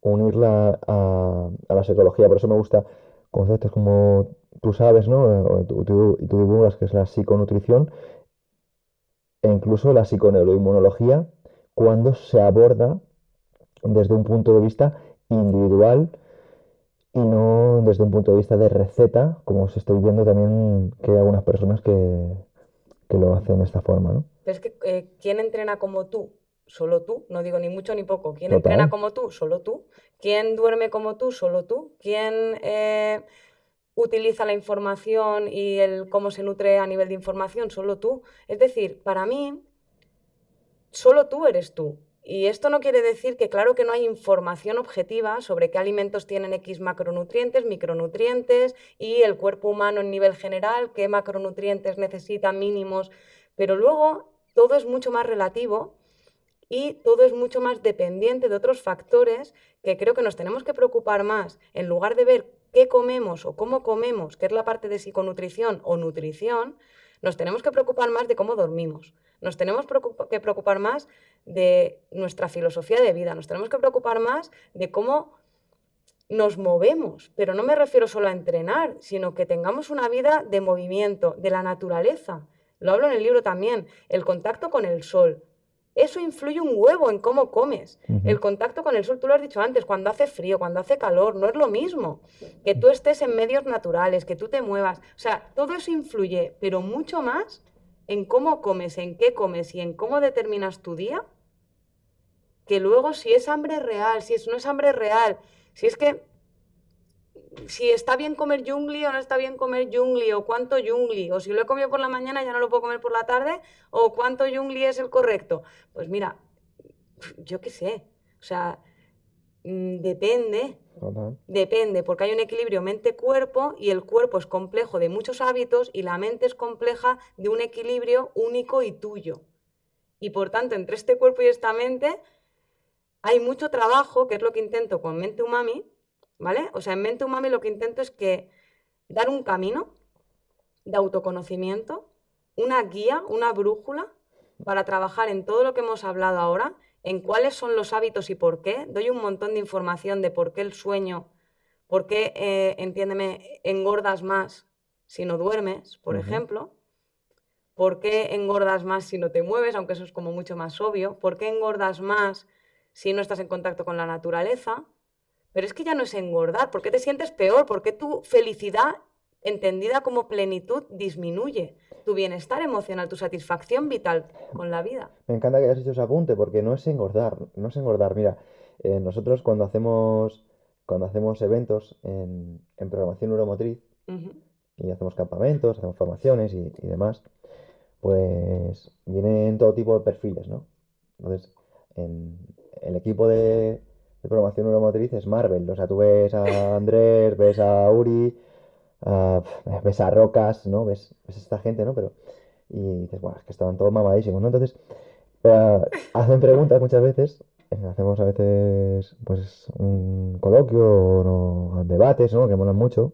unirla a la psicología. Por eso me gusta conceptos como tú sabes, ¿no? Y tú divulgas que es la psiconutrición e incluso la psiconeuroinmunología cuando se aborda desde un punto de vista individual y no desde un punto de vista de receta, como se estoy viendo también que hay algunas personas que lo hacen de esta forma, ¿no? Pero es que, ¿quién entrena como tú? Solo tú. No digo ni mucho ni poco. ¿Quién entrena Total. como tú? Solo tú. ¿Quién duerme como tú? Solo tú. ¿Quién utiliza la información y el cómo se nutre a nivel de información? Solo tú. Es decir, para mí, solo tú eres tú. Y esto no quiere decir que, claro, que no hay información objetiva sobre qué alimentos tienen X macronutrientes, micronutrientes y el cuerpo humano en nivel general, qué macronutrientes necesita mínimos, pero luego todo es mucho más relativo y todo es mucho más dependiente de otros factores que creo que nos tenemos que preocupar más en lugar de ver qué comemos o cómo comemos, que es la parte de psiconutrición o nutrición, nos tenemos que preocupar más de cómo dormimos. Nos tenemos que preocupar más de nuestra filosofía de vida, nos tenemos que preocupar más de cómo nos movemos, pero no me refiero solo a entrenar, sino que tengamos una vida de movimiento, de la naturaleza. Lo hablo en el libro también, el contacto con el sol. Eso influye un huevo en cómo comes. Ujú. El contacto con el sol, tú lo has dicho antes, cuando hace frío, cuando hace calor, no es lo mismo. Que tú estés en medios naturales, que tú te muevas. O sea, todo eso influye, pero mucho más en cómo comes, en qué comes y en cómo determinas tu día, que luego si es hambre real, si no es hambre real, si es que si está bien comer jungli o no está bien comer jungli, o cuánto jungli, o si lo he comido por la mañana ya no lo puedo comer por la tarde, o cuánto jungli es el correcto. Pues mira, yo qué sé, o sea, depende, Total. depende, porque hay un equilibrio mente-cuerpo y el cuerpo es complejo de muchos hábitos y la mente es compleja de un equilibrio único y tuyo. Y por tanto, entre este cuerpo y esta mente hay mucho trabajo, que es lo que intento con Mente Umami, ¿vale? O sea, en Mente Umami lo que intento es que dar un camino de autoconocimiento, una guía, una brújula para trabajar en todo lo que hemos hablado ahora, en cuáles son los hábitos y por qué. Doy un montón de información de por qué el sueño, por qué, entiéndeme, engordas más si no duermes, por Ujú. ejemplo. ¿Por qué engordas más si no te mueves? Aunque eso es como mucho más obvio. ¿Por qué engordas más si no estás en contacto con la naturaleza? Pero es que ya no es engordar. ¿Por qué te sientes peor? ¿Por qué tu felicidad, entendida como plenitud, disminuye? Tu bienestar emocional, tu satisfacción vital con la vida. Me encanta que hayas hecho ese apunte porque no es engordar, no es engordar. Mira, nosotros cuando hacemos eventos en programación neuromotriz Ujú. y hacemos campamentos, hacemos formaciones y demás, pues vienen todo tipo de perfiles, ¿no? Entonces, en el equipo de programación neuromotriz es Marvel, o sea, tú ves a Andrés, ves a Uri, ves a Rocas, ¿no? Ves a esta gente, ¿no? Pero, y dices, bueno, es que estaban todos mamadísimos, ¿no? Entonces, hacen preguntas muchas veces, hacemos a veces, pues, un coloquio o debates, ¿no? Que molan mucho,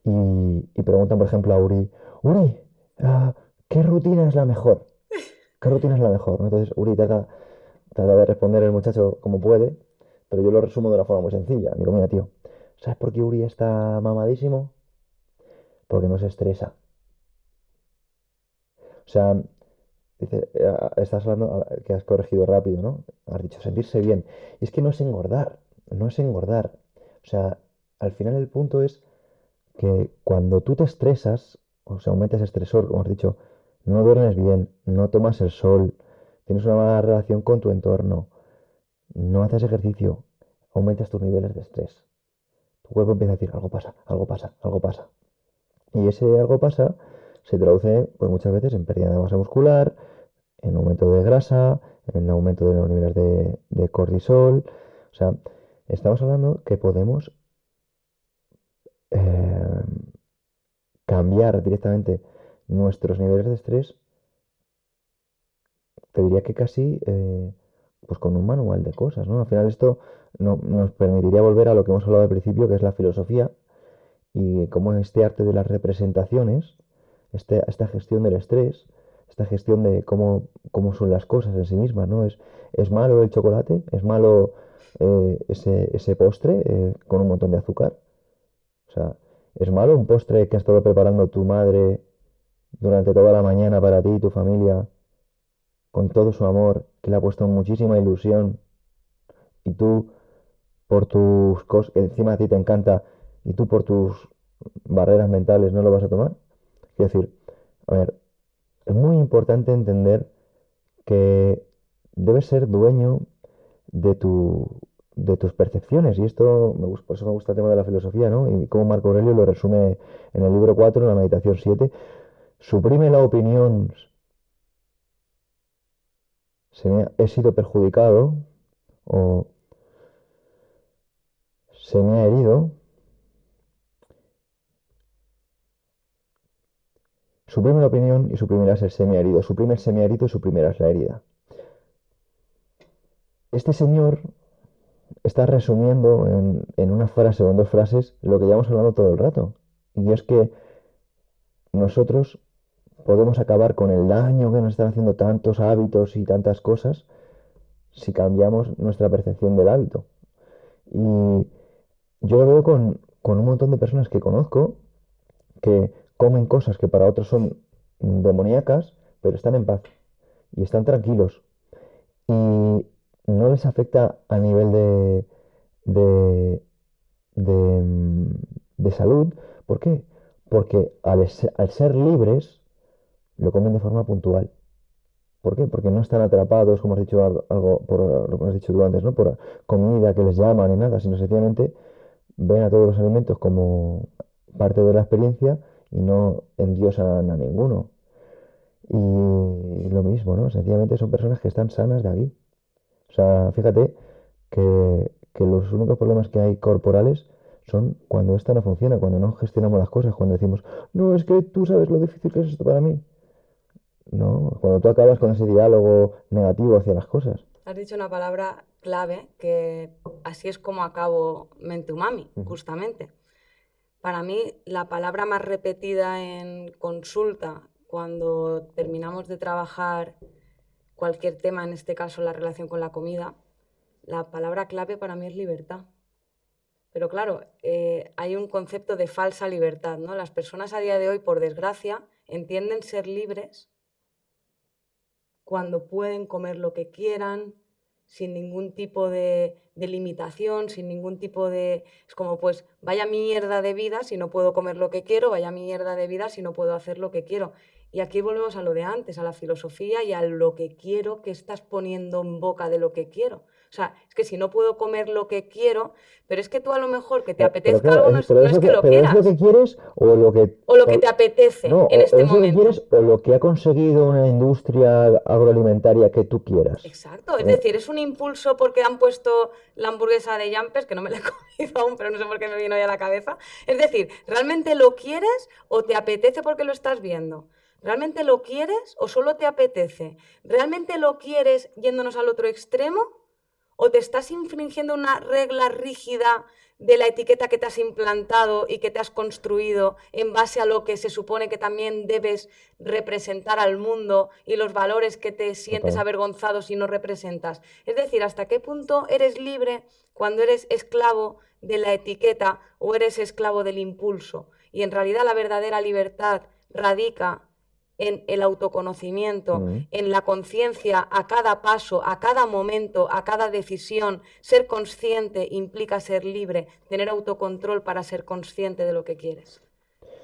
y preguntan, por ejemplo, a Uri, Uri, ah, ¿qué rutina es la mejor? ¿Qué rutina es la mejor? ¿No? Entonces, Uri trata de responder el muchacho como puede, pero yo lo resumo de una forma muy sencilla. Digo, mira, tío, ¿sabes por qué Uri está mamadísimo? Porque no se estresa. O sea, dice, estás hablando que has corregido rápido, ¿no? Has dicho sentirse bien. Y es que no es engordar, no es engordar. O sea, al final el punto es que cuando tú te estresas, o sea, aumentas estresor, como has dicho, no duermes bien, no tomas el sol, tienes una mala relación con tu entorno, no haces ejercicio, aumentas tus niveles de estrés. Tu cuerpo empieza a decir, algo pasa, algo pasa, algo pasa. Y ese algo pasa se traduce pues muchas veces en pérdida de masa muscular, en aumento de grasa, en aumento de los niveles de cortisol. O sea, estamos hablando que podemos eh, cambiar directamente nuestros niveles de estrés, te diría que casi pues con un manual de cosas, ¿no? Al final esto nos permitiría volver a lo que hemos hablado al principio, que es la filosofía, y cómo este arte de las representaciones, esta gestión del estrés, esta gestión de cómo son las cosas en sí mismas, ¿no? Es malo el chocolate, es malo ese postre con un montón de azúcar. O sea, es malo un postre que ha estado preparando tu madre durante toda la mañana para ti y tu familia, con todo su amor, que le ha puesto muchísima ilusión, y tú por tus cosas, encima a ti te encanta, y tú por tus barreras mentales no lo vas a tomar. Quiero decir, a ver, es muy importante entender que debes ser dueño de de tus percepciones. Y esto, por eso me gusta el tema de la filosofía, ¿no? Y como Marco Aurelio lo resume en el libro 4 en la meditación 7 suprime la opinión, he sido perjudicado o se me ha herido. Suprime la opinión y suprimirás el semi-herido. Suprime el semi-herido y suprimirás la herida. Este señor está resumiendo en una frase o en dos frases lo que llevamos hablando todo el rato. Y es que nosotros podemos acabar con el daño que nos están haciendo tantos hábitos y tantas cosas si cambiamos nuestra percepción del hábito. Y yo lo veo con un montón de personas que conozco que comen cosas que para otros son demoníacas, pero están en paz y están tranquilos. Y no les afecta a nivel de, de, mm, de salud. ¿Por qué? Porque al ser libres, lo comen de forma puntual. ¿Por qué? Porque no están atrapados, como has dicho algo, por lo que has dicho tú antes, ¿no? Por comida que les llaman y nada, sino sencillamente ven a todos los alimentos como parte de la experiencia y no endiosan a ninguno. Y lo mismo, ¿no? Sencillamente son personas que están sanas de aquí. O sea, fíjate que los únicos problemas que hay corporales son cuando esta no funciona, cuando no gestionamos las cosas, cuando decimos, no, es que tú sabes lo difícil que es esto para mí. No, cuando tú acabas con ese diálogo negativo hacia las cosas. Has dicho una palabra clave que así es como acabo Mente Umami, Ujú. justamente. Para mí, la palabra más repetida en consulta cuando terminamos de trabajar cualquier tema, en este caso la relación con la comida, la palabra clave para mí es libertad. Pero claro, hay un concepto de falsa libertad, ¿no? Las personas a día de hoy, por desgracia, entienden ser libres cuando pueden comer lo que quieran, sin ningún tipo de limitación, sin ningún tipo de... Es como, pues, vaya mierda de vida si no puedo comer lo que quiero, vaya mierda de vida si no puedo hacer lo que quiero. Y aquí volvemos a lo de antes, a la filosofía y a lo que quiero que estás poniendo en boca de lo que quiero. O sea, es que si no puedo comer lo que quiero, pero es que tú a lo mejor que te Pero apetezca claro, algo no es que lo pero es lo que quieras, quieres o lo que... o lo que te apetece No, en o este es lo que momento. quieres o lo que ha conseguido una industria agroalimentaria que tú quieras. Exacto, es decir, es un impulso porque han puesto la hamburguesa de Jumpers, que no me la he comido aún, pero no sé por qué me vino ya a la cabeza. Es decir, ¿realmente lo quieres o te apetece porque lo estás viendo? ¿Realmente lo quieres o solo te apetece? ¿Realmente lo quieres yéndonos al otro extremo? ¿O te estás infringiendo una regla rígida de la etiqueta que te has implantado y que te has construido en base a lo que se supone que también debes representar al mundo y los valores que te sientes Total. avergonzado si no representas? Es decir, ¿hasta qué punto eres libre cuando eres esclavo de la etiqueta o eres esclavo del impulso? Y en realidad la verdadera libertad radica en el autoconocimiento, Mm. en la conciencia a cada paso, a cada momento, a cada decisión. Ser consciente implica ser libre, tener autocontrol para ser consciente de lo que quieres.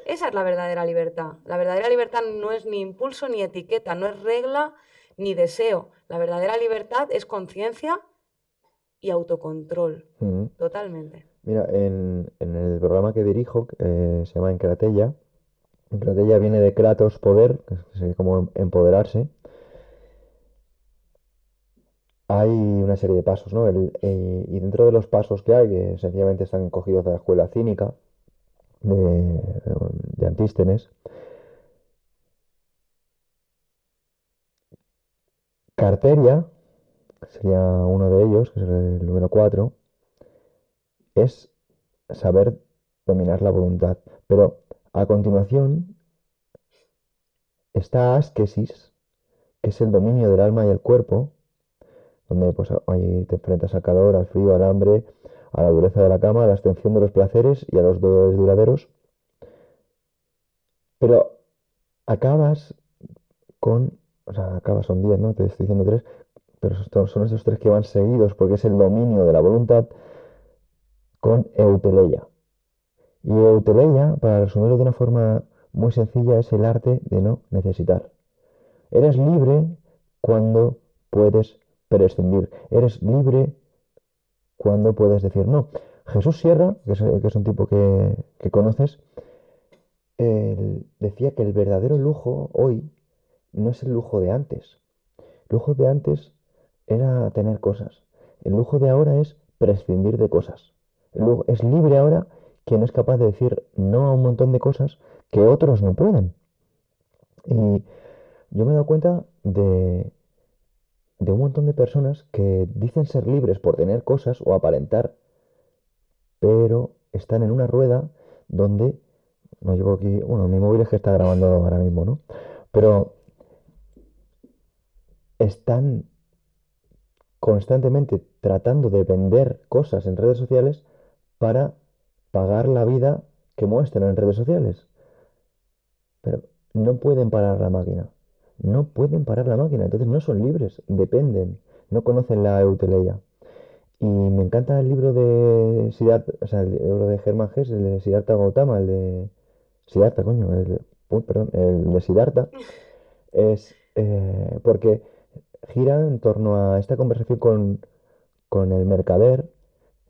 Esa es la verdadera libertad. La verdadera libertad no es ni impulso ni etiqueta, no es regla ni deseo. La verdadera libertad es conciencia y autocontrol. Mm. Totalmente. Mira, en el programa que dirijo, se llama Encratella viene de Kratos, poder, que sería como empoderarse. Hay una serie de pasos, ¿no? Y dentro de los pasos que hay, que sencillamente están cogidos de la escuela cínica de Antístenes, Carteria, que sería uno de ellos, que es el número 4, es saber dominar la voluntad. Pero a continuación está asquesis, que es el dominio del alma y el cuerpo, donde pues ahí te enfrentas al calor, al frío, al hambre, a la dureza de la cama, a la extensión de los placeres y a los dolores duraderos. Pero acabas o sea, acabas, son 10, ¿no? Te estoy diciendo 3, pero son estos 3 que van seguidos porque es el dominio de la voluntad con euteleia. Y euteleia, para resumirlo de una forma muy sencilla, es el arte de no necesitar. Eres libre cuando puedes prescindir. Eres libre cuando puedes decir no. Jesús Sierra, que es un tipo que conoces, él decía que el verdadero lujo hoy no es el lujo de antes. El lujo de antes era tener cosas. El lujo de ahora es prescindir de cosas. Es libre ahora quien es capaz de decir no a un montón de cosas que otros no pueden. Y yo me he dado cuenta de un montón de personas que dicen ser libres por tener cosas o aparentar, pero están en una rueda donde, no llevo aquí, bueno, mi móvil es que está grabando ahora mismo, ¿no? Pero están constantemente tratando de vender cosas en redes sociales para pagar la vida que muestran en redes sociales. Pero no pueden parar la máquina. No pueden parar la máquina. Entonces no son libres, dependen. No conocen la euteleia. Y me encanta el libro de Siddhartha, o sea, el libro de Hermann Hesse, el de Siddhartha Gautama, el de Siddhartha, coño, uy, perdón, el de Siddhartha, es porque gira en torno a esta conversación con el mercader,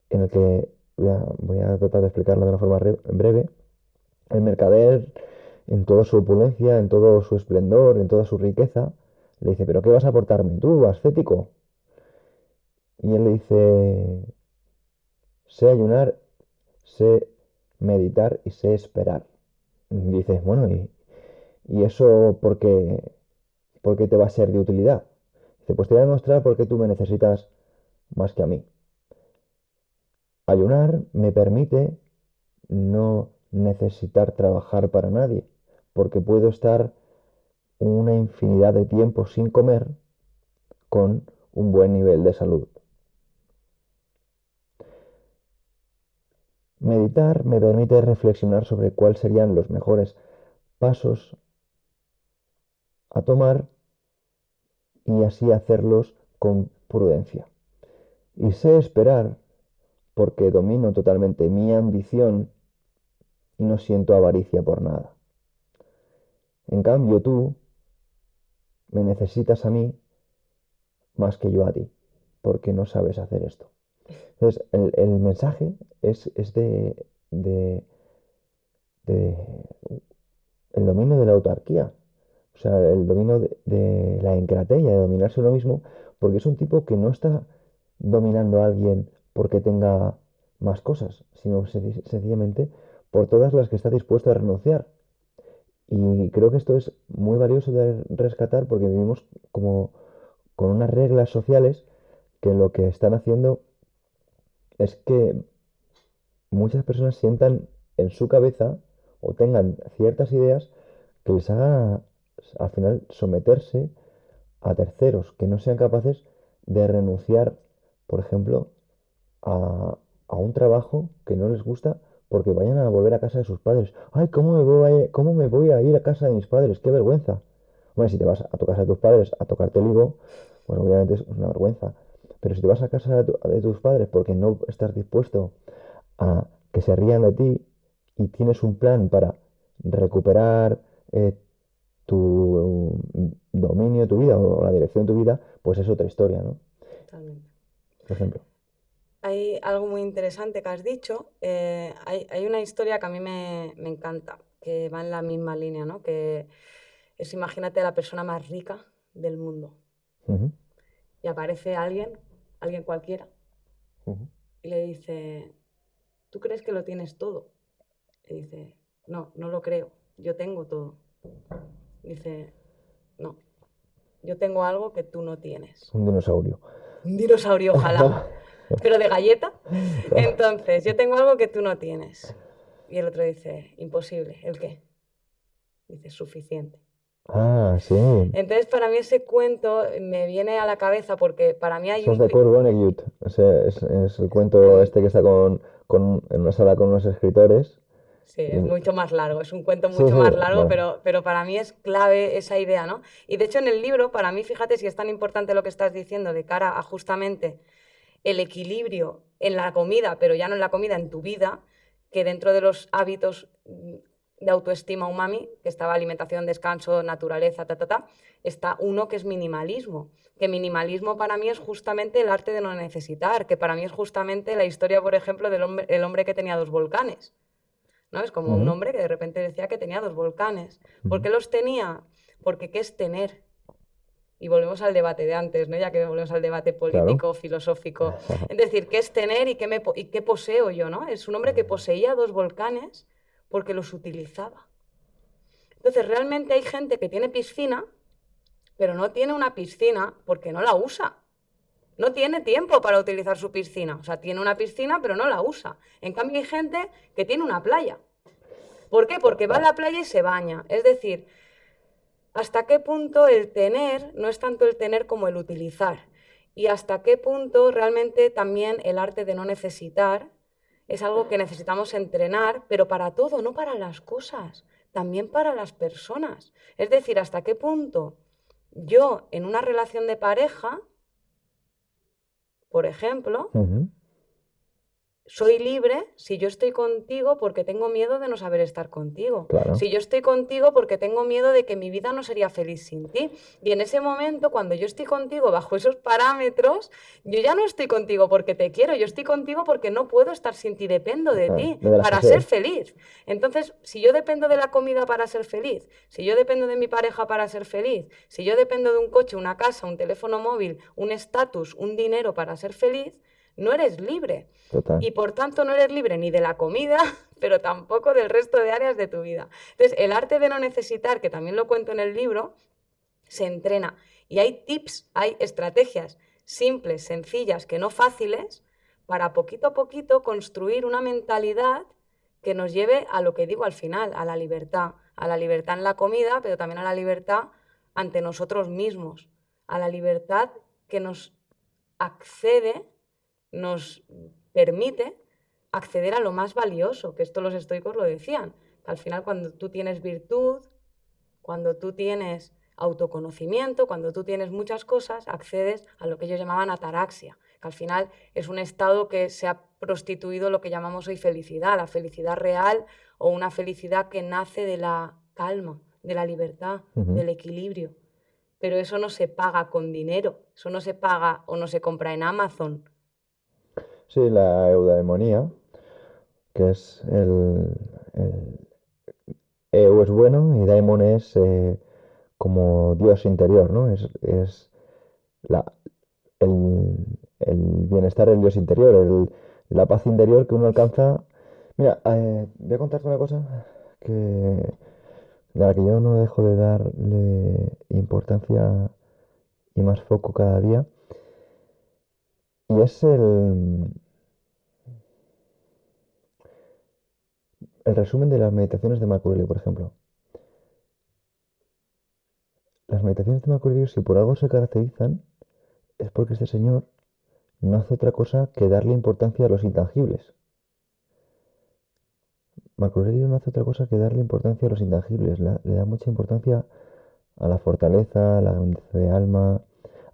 en el que voy a tratar de explicarlo de una forma breve. El mercader, en toda su opulencia, en todo su esplendor, en toda su riqueza, le dice, ¿pero qué vas a aportarme tú, ascético? Y él le dice, sé ayunar, sé meditar y sé esperar. Y dices, bueno, ¿y eso por qué te va a ser de utilidad? Dice, pues te voy a demostrar por qué tú me necesitas más que a mí. Ayunar me permite no necesitar trabajar para nadie, porque puedo estar una infinidad de tiempo sin comer con un buen nivel de salud. Meditar me permite reflexionar sobre cuáles serían los mejores pasos a tomar y así hacerlos con prudencia. Y sé esperar porque domino totalmente mi ambición y no siento avaricia por nada. En cambio, tú me necesitas a mí más que yo a ti, porque no sabes hacer esto. Entonces, el mensaje es de el dominio de la autarquía, o sea, el dominio de la encratella, de dominarse uno mismo, porque es un tipo que no está dominando a alguien porque tenga más cosas, sino sencillamente por todas las que está dispuesto a renunciar. Y creo que esto es muy valioso de rescatar porque vivimos como con unas reglas sociales que lo que están haciendo es que muchas personas sientan en su cabeza o tengan ciertas ideas que les haga al final someterse a terceros, que no sean capaces de renunciar, por ejemplo, a un trabajo que no les gusta porque vayan a volver a casa de sus padres. Ay, cómo me voy a ir a casa de mis padres? ¡Qué vergüenza! Bueno, si te vas a tu casa de tus padres a tocarte el higo, bueno, obviamente es una vergüenza. Pero si te vas a casa de tus padres porque no estás dispuesto a que se rían de ti y tienes un plan para recuperar tu dominio de tu vida o la dirección de tu vida, pues es otra historia, ¿no? Totalmente. Por ejemplo. Hay algo muy interesante que has dicho. Hay una historia que a mí me encanta, que va en la misma línea, ¿no? Que es, imagínate, la persona más rica del mundo. Ujú, Y aparece alguien cualquiera, ujú. y le dice, ¿tú crees que lo tienes todo? Le dice, no, no lo creo, yo tengo todo. Dice, no, yo tengo algo que tú no tienes. Un dinosaurio. Un dinosaurio, ojalá, pero de galleta. Entonces, yo tengo algo que tú no tienes. Y el otro dice, imposible. ¿El qué? Dice, suficiente. Ah, sí. Entonces, para mí ese cuento me viene a la cabeza porque para mí hay Eso es un... de Kurt Vonnegut. Es el cuento este que está en una sala con unos escritores. Sí, Y, es mucho más largo, es un cuento sí, mucho sí, más largo, bueno. pero para mí es clave esa idea, ¿no? Y de hecho en el libro, para mí, fíjate si es tan importante lo que estás diciendo de cara a justamente el equilibrio en la comida, pero ya no en la comida, en tu vida, que dentro de los hábitos de autoestima umami, que estaba alimentación, descanso, naturaleza, está uno que es minimalismo. Que minimalismo para mí es justamente el arte de no necesitar, que para mí es justamente la historia, por ejemplo, el hombre que tenía 2 volcanes. ¿No? Es como un Ujú, hombre que de repente decía que tenía 2 volcanes. ¿Por ujú. qué los tenía? Porque ¿qué es tener? Y volvemos al debate de antes, ¿no? Ya que volvemos al debate Claro. político, filosófico. Es decir, ¿qué es tener y qué poseo yo, ¿no? Es un hombre que poseía 2 volcanes porque los utilizaba. Entonces, realmente hay gente que tiene piscina, pero no tiene una piscina porque no la usa. No tiene tiempo para utilizar su piscina. O sea, tiene una piscina, pero no la usa. En cambio, hay gente que tiene una playa. ¿Por qué? Porque va a la playa y se baña. Es decir, hasta qué punto el tener no es tanto el tener como el utilizar. Y hasta qué punto realmente también el arte de no necesitar es algo que necesitamos entrenar, pero para todo, no para las cosas, también para las personas. Es decir, hasta qué punto yo en una relación de pareja, por ejemplo, Ujú, soy libre si yo estoy contigo porque tengo miedo de no saber estar contigo. claro. Si yo estoy contigo porque tengo miedo de que mi vida no sería feliz sin ti. Y en ese momento, cuando yo estoy contigo bajo esos parámetros, yo ya no estoy contigo porque te quiero, yo estoy contigo porque no puedo estar sin ti, dependo de Ah, ti de la para ser escasez. feliz. Entonces, si yo dependo de la comida para ser feliz, si yo dependo de mi pareja para ser feliz, si yo dependo de un coche, una casa, un teléfono móvil, un estatus, un dinero para ser feliz, no eres libre. Total. Y por tanto no eres libre ni de la comida, pero tampoco del resto de áreas de tu vida. Entonces, el arte de no necesitar, que también lo cuento en el libro, se entrena. Y hay tips, hay estrategias simples, sencillas, que no fáciles, para poquito a poquito construir una mentalidad que nos lleve a lo que digo al final, a la libertad en la comida, pero también a la libertad ante nosotros mismos, a la libertad que nos accede, nos permite acceder a lo más valioso, que esto los estoicos lo decían. Al final, cuando tú tienes virtud, cuando tú tienes autoconocimiento, cuando tú tienes muchas cosas, accedes a lo que ellos llamaban ataraxia, que al final es un estado que se ha prostituido lo que llamamos hoy felicidad, la felicidad real o una felicidad que nace de la calma, de la libertad, del equilibrio. Pero eso no se paga con dinero, eso no se paga o no se compra en Amazon. Sí, la eudaimonía, que es el eu es bueno y daimon es como Dios interior, ¿no? Es la, el, el bienestar del Dios interior, la paz interior que uno alcanza. Mira, voy a contarte una cosa que, de la que yo no dejo de darle importancia y más foco cada día, y es el resumen de las meditaciones de Marco Aurelio, por ejemplo. Las meditaciones de Marco Aurelio, si por algo se caracterizan, es porque este señor no hace otra cosa que darle importancia a los intangibles. Marco Aurelio no hace otra cosa que darle importancia a los intangibles. Le da mucha importancia a la fortaleza, a la grandeza de alma,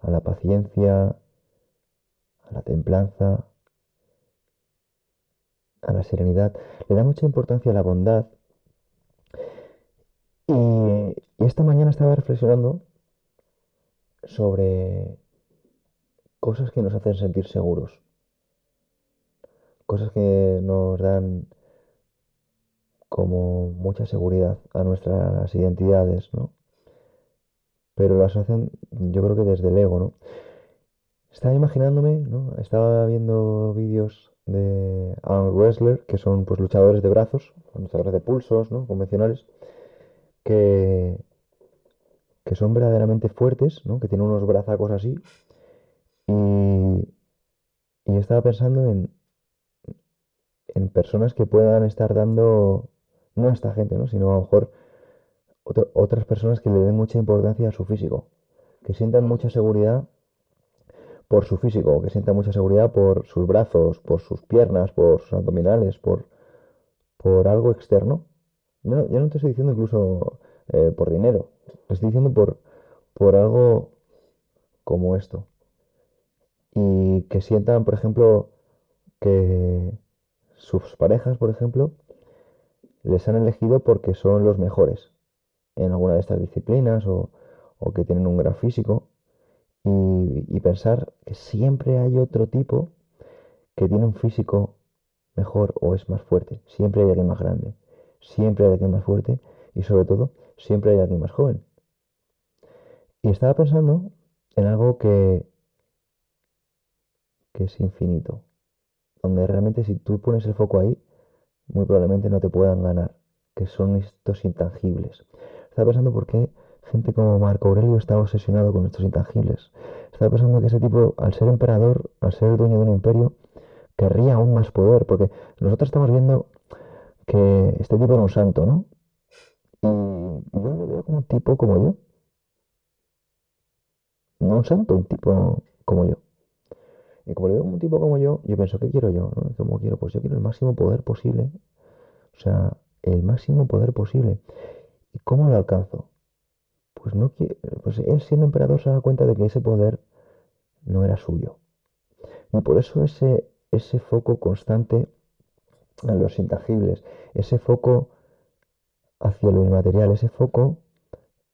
a la paciencia, a la templanza, a la serenidad. Le da mucha importancia a la bondad. Y esta mañana estaba reflexionando sobre cosas que nos hacen sentir seguros, cosas que nos dan como mucha seguridad a nuestras identidades, ¿no? Pero las hacen, yo creo que desde el ego, ¿no? Estaba imaginándome, ¿no? Estaba viendo vídeos de arm wrestler, que son pues luchadores de brazos, luchadores de pulsos, ¿no? Convencionales, que, que son verdaderamente fuertes, ¿no? Que tienen unos brazacos así. Y, y estaba pensando en personas que puedan estar dando, no a esta gente, ¿no? Sino a lo mejor otras personas que le den mucha importancia a su físico, que sientan mucha seguridad por su físico, que sientan mucha seguridad por sus brazos, por sus piernas, por sus abdominales, por algo externo. Yo no te estoy diciendo incluso por dinero, te estoy diciendo por algo como esto. Y que sientan, por ejemplo, que sus parejas, por ejemplo, les han elegido porque son los mejores en alguna de estas disciplinas o que tienen un gran físico y pensar que siempre hay otro tipo que tiene un físico mejor o es más fuerte. Siempre hay alguien más grande, siempre hay alguien más fuerte y sobre todo siempre hay alguien más joven. Y estaba pensando en algo que es infinito, donde realmente si tú pones el foco ahí, muy probablemente no te puedan ganar, que son estos intangibles. Estaba pensando por qué gente como Marco Aurelio está obsesionado con estos intangibles. Estaba pensando que ese tipo, al ser emperador, al ser dueño de un imperio, querría aún más poder, porque nosotros estamos viendo que este tipo era un santo, ¿no? Y yo lo veo como un tipo como yo, no un santo, un tipo como yo. Y como lo veo como un tipo como yo pienso, ¿qué quiero yo? ¿No? ¿Cómo quiero? Pues yo quiero el máximo poder posible, o sea, el máximo poder posible. ¿Y cómo lo alcanzo? Pues no pues él siendo emperador se da cuenta de que ese poder no era suyo. Y por eso ese foco constante en los intangibles, ese foco hacia lo inmaterial, ese foco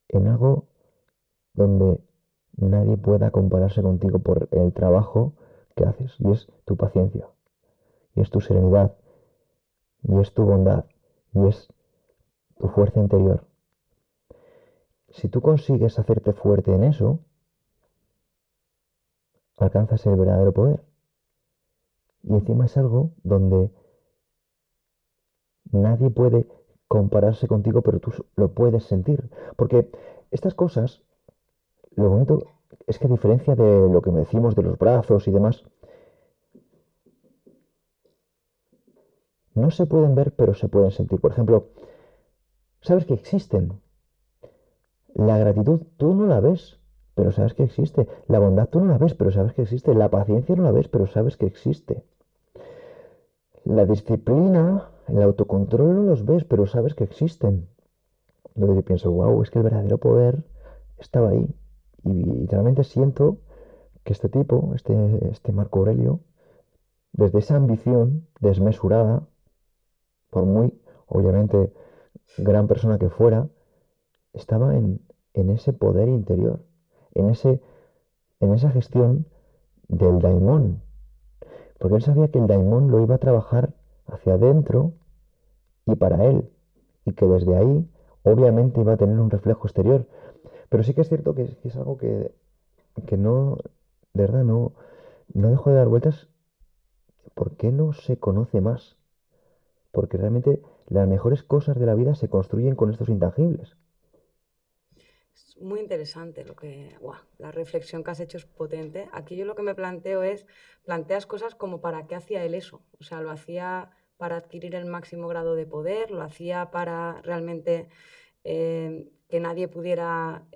en algo donde nadie pueda compararse contigo por el trabajo que haces. Y es tu paciencia, y es tu serenidad, y es tu bondad, y es tu fuerza interior. Si tú consigues hacerte fuerte en eso, alcanzas el verdadero poder. Y encima es algo donde nadie puede compararse contigo, pero tú lo puedes sentir. Porque estas cosas, lo bonito es que a diferencia de lo que me decimos de los brazos y demás, no se pueden ver, pero se pueden sentir. Por ejemplo, sabes que existen. La gratitud tú no la ves, pero sabes que existe. La bondad tú no la ves, pero sabes que existe. La paciencia no la ves, pero sabes que existe. La disciplina, el autocontrol no los ves, pero sabes que existen. Entonces yo pienso, wow, es que el verdadero poder estaba ahí. Y realmente siento que este tipo, este Marco Aurelio, desde esa ambición desmesurada, por muy, obviamente, gran persona que fuera, estaba en ese poder interior, en en esa gestión del daimón, porque él sabía que el daimón lo iba a trabajar hacia adentro y para él, y que desde ahí, obviamente, iba a tener un reflejo exterior. Pero sí que es cierto que es algo que no, de verdad, no dejo de dar vueltas. ¿Por qué no se conoce más? Porque realmente las mejores cosas de la vida se construyen con estos intangibles. Es muy interesante la reflexión que has hecho es potente. Aquí yo lo que me planteo es, planteas cosas como para qué hacía él eso. O sea, lo hacía para adquirir el máximo grado de poder, lo hacía para realmente que nadie pudiera,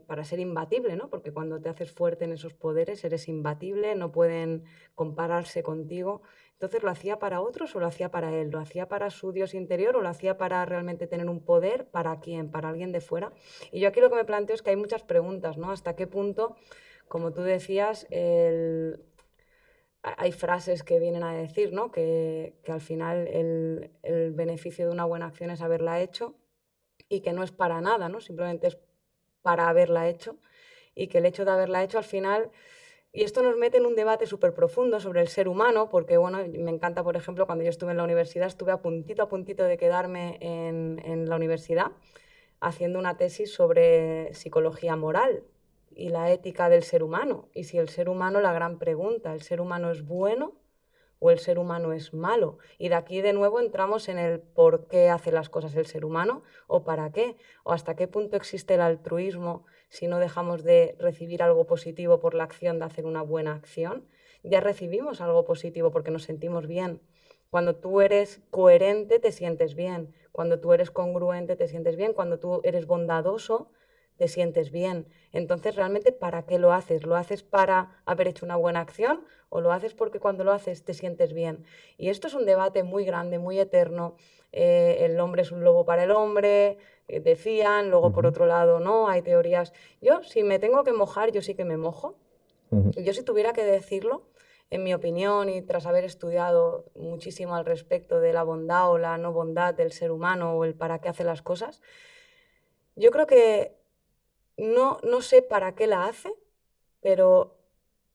para ser imbatible, ¿no? Porque cuando te haces fuerte en esos poderes eres imbatible, no pueden compararse contigo. Entonces, ¿lo hacía para otros o lo hacía para él? ¿Lo hacía para su Dios interior o lo hacía para realmente tener un poder? ¿Para quién? ¿Para alguien de fuera? Y yo aquí lo que me planteo es que hay muchas preguntas, ¿no? ¿Hasta qué punto, como tú decías, hay frases que vienen a decir, ¿no? Que al final el beneficio de una buena acción es haberla hecho y que no es para nada, ¿no? Simplemente es para haberla hecho y que el hecho de haberla hecho al final, y esto nos mete en un debate súper profundo sobre el ser humano, porque bueno, me encanta, por ejemplo, cuando yo estuve en la universidad, estuve a puntito de quedarme en la universidad haciendo una tesis sobre psicología moral y la ética del ser humano. Y si el ser humano, la gran pregunta, ¿el ser humano es bueno o el ser humano es malo? Y de aquí de nuevo entramos en el por qué hace las cosas el ser humano o para qué, o hasta qué punto existe el altruismo si no dejamos de recibir algo positivo por la acción de hacer una buena acción. Ya recibimos algo positivo porque nos sentimos bien. Cuando tú eres coherente te sientes bien, cuando tú eres congruente te sientes bien, cuando tú eres bondadoso te sientes bien. Entonces, realmente, ¿para qué lo haces? ¿Lo haces para haber hecho una buena acción o lo haces porque cuando lo haces te sientes bien? Y esto es un debate muy grande, muy eterno. El hombre es un lobo para el hombre, decían, luego por Ujú, otro lado, no, hay teorías. Yo, si me tengo que mojar, yo sí que me mojo. ujú, Yo si tuviera que decirlo, en mi opinión y tras haber estudiado muchísimo al respecto de la bondad o la no bondad del ser humano o el para qué hace las cosas, yo creo que no sé para qué la hace, pero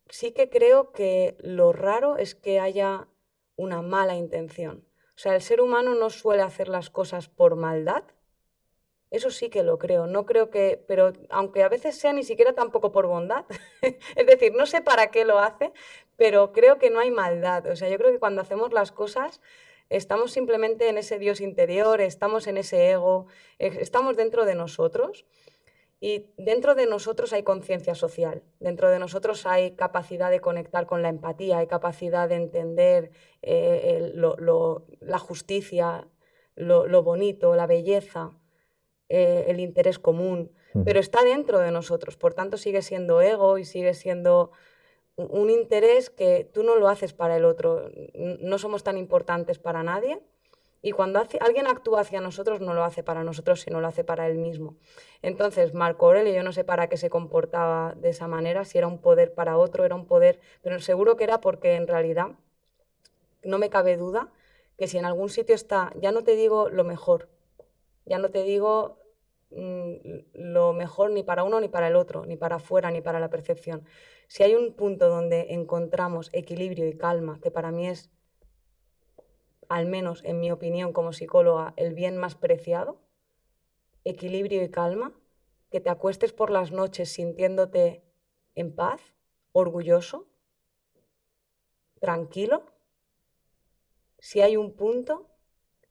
sí que creo que lo raro es que haya una mala intención. O sea, el ser humano no suele hacer las cosas por maldad, eso sí que lo creo, no creo que, pero aunque a veces sea ni siquiera tampoco por bondad, es decir, no sé para qué lo hace, pero creo que no hay maldad. O sea, yo creo que cuando hacemos las cosas estamos simplemente en ese Dios interior, estamos en ese ego, estamos dentro de nosotros y dentro de nosotros hay conciencia social, dentro de nosotros hay capacidad de conectar con la empatía, hay capacidad de entender la justicia, lo bonito, la belleza, el interés común, ujú. pero está dentro de nosotros, por tanto sigue siendo ego y sigue siendo un interés que tú no lo haces para el otro, no somos tan importantes para nadie y cuando alguien actúa hacia nosotros no lo hace para nosotros, sino lo hace para él mismo. Entonces, Marco Aurelio, yo no sé para qué se comportaba de esa manera, si era un poder para otro, era un poder, pero seguro que era porque en realidad no me cabe duda que si en algún sitio está, ya no te digo lo mejor, ya no te digo mm, lo mejor ni para uno ni para el otro, ni para afuera ni para la percepción. Si hay un punto donde encontramos equilibrio y calma, que para mí es, al menos en mi opinión como psicóloga, el bien más preciado, equilibrio y calma, que te acuestes por las noches sintiéndote en paz, orgulloso, tranquilo, si hay un punto,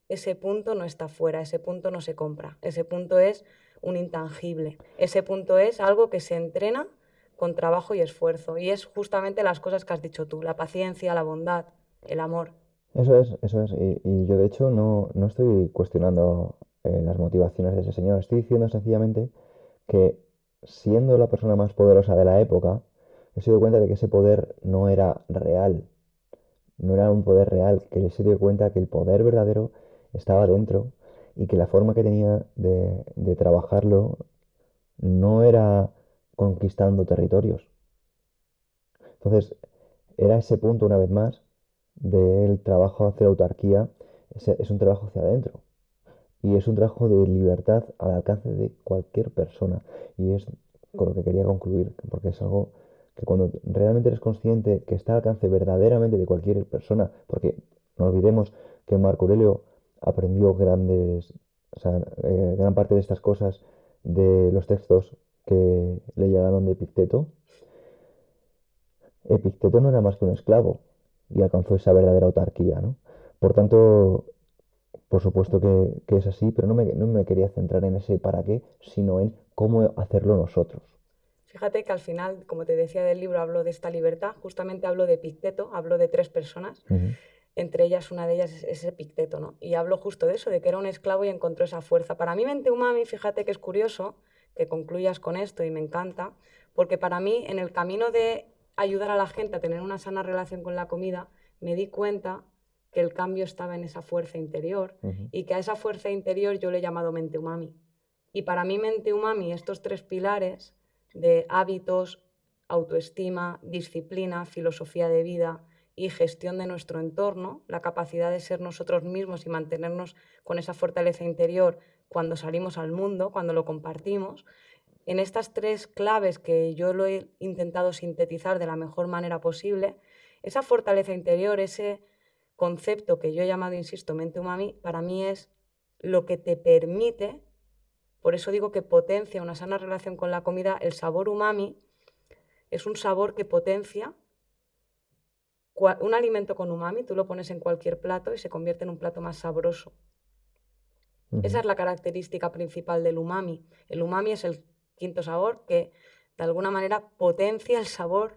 ese punto no está fuera, ese punto no se compra, ese punto es un intangible, ese punto es algo que se entrena con trabajo y esfuerzo y es justamente las cosas que has dicho tú, la paciencia, la bondad, el amor. Eso es, eso es. Y yo de hecho no estoy cuestionando las motivaciones de ese señor. Estoy diciendo sencillamente que siendo la persona más poderosa de la época, he sido cuenta de que ese poder no era real, no era un poder real, que se dio cuenta que el poder verdadero estaba dentro y que la forma que tenía de trabajarlo no era conquistando territorios, Entonces, era ese punto, una vez más, del trabajo hacia la autarquía. Es un trabajo hacia adentro. Y es un trabajo de libertad al alcance de cualquier persona. Y es con lo que quería concluir, porque es algo que cuando realmente eres consciente que está al alcance verdaderamente de cualquier persona, porque no olvidemos que Marco Aurelio aprendió o sea, gran parte de estas cosas de los textos que le llegaron de Epicteto. Epicteto no era más que un esclavo y alcanzó esa verdadera autarquía, ¿no? Por tanto, por supuesto que es así, pero no me quería centrar en ese para qué, sino en cómo hacerlo nosotros. Fíjate que al final, como te decía del libro, hablo de esta libertad, justamente hablo de Epicteto, hablo de 3 personas, Ujú, entre ellas una de ellas es Epicteto, ¿no? Y hablo justo de eso, de que era un esclavo y encontró esa fuerza. Para mí, Mente Umami, fíjate que es curioso que concluyas con esto y me encanta, porque para mí, en el camino de ayudar a la gente a tener una sana relación con la comida, me di cuenta que el cambio estaba en esa fuerza interior ujú. y que a esa fuerza interior yo le he llamado Mente Umami. Y para mí, Mente Umami, estos 3 pilares de hábitos, autoestima, disciplina, filosofía de vida y gestión de nuestro entorno, la capacidad de ser nosotros mismos y mantenernos con esa fortaleza interior cuando salimos al mundo, cuando lo compartimos. En estas 3 claves que yo lo he intentado sintetizar de la mejor manera posible, esa fortaleza interior, ese concepto que yo he llamado, insisto, mente umami, para mí es lo que te permite, por eso digo que potencia una sana relación con la comida. El sabor umami es un sabor que potencia un alimento con umami, tú lo pones en cualquier plato y se convierte en un plato más sabroso. Esa Ujú, es la característica principal del umami. El umami es el quinto sabor que de alguna manera potencia el sabor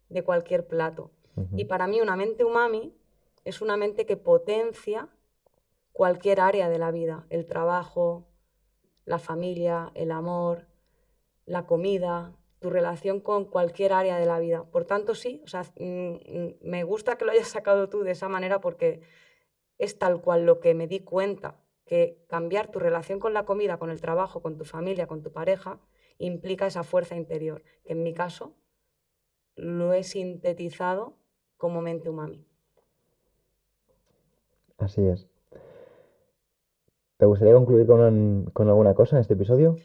de cualquier plato. Y ujú. para mí una mente umami es una mente que potencia cualquier área de la vida, el trabajo, la familia, el amor, la comida, tu relación con cualquier área de la vida. Por tanto, sí, o sea, me gusta que lo hayas sacado tú de esa manera porque es tal cual lo que me di cuenta, que cambiar tu relación con la comida, con el trabajo, con tu familia, con tu pareja, implica esa fuerza interior, que en mi caso lo he sintetizado como mente umami. Así es. ¿Te gustaría concluir con alguna cosa en este episodio?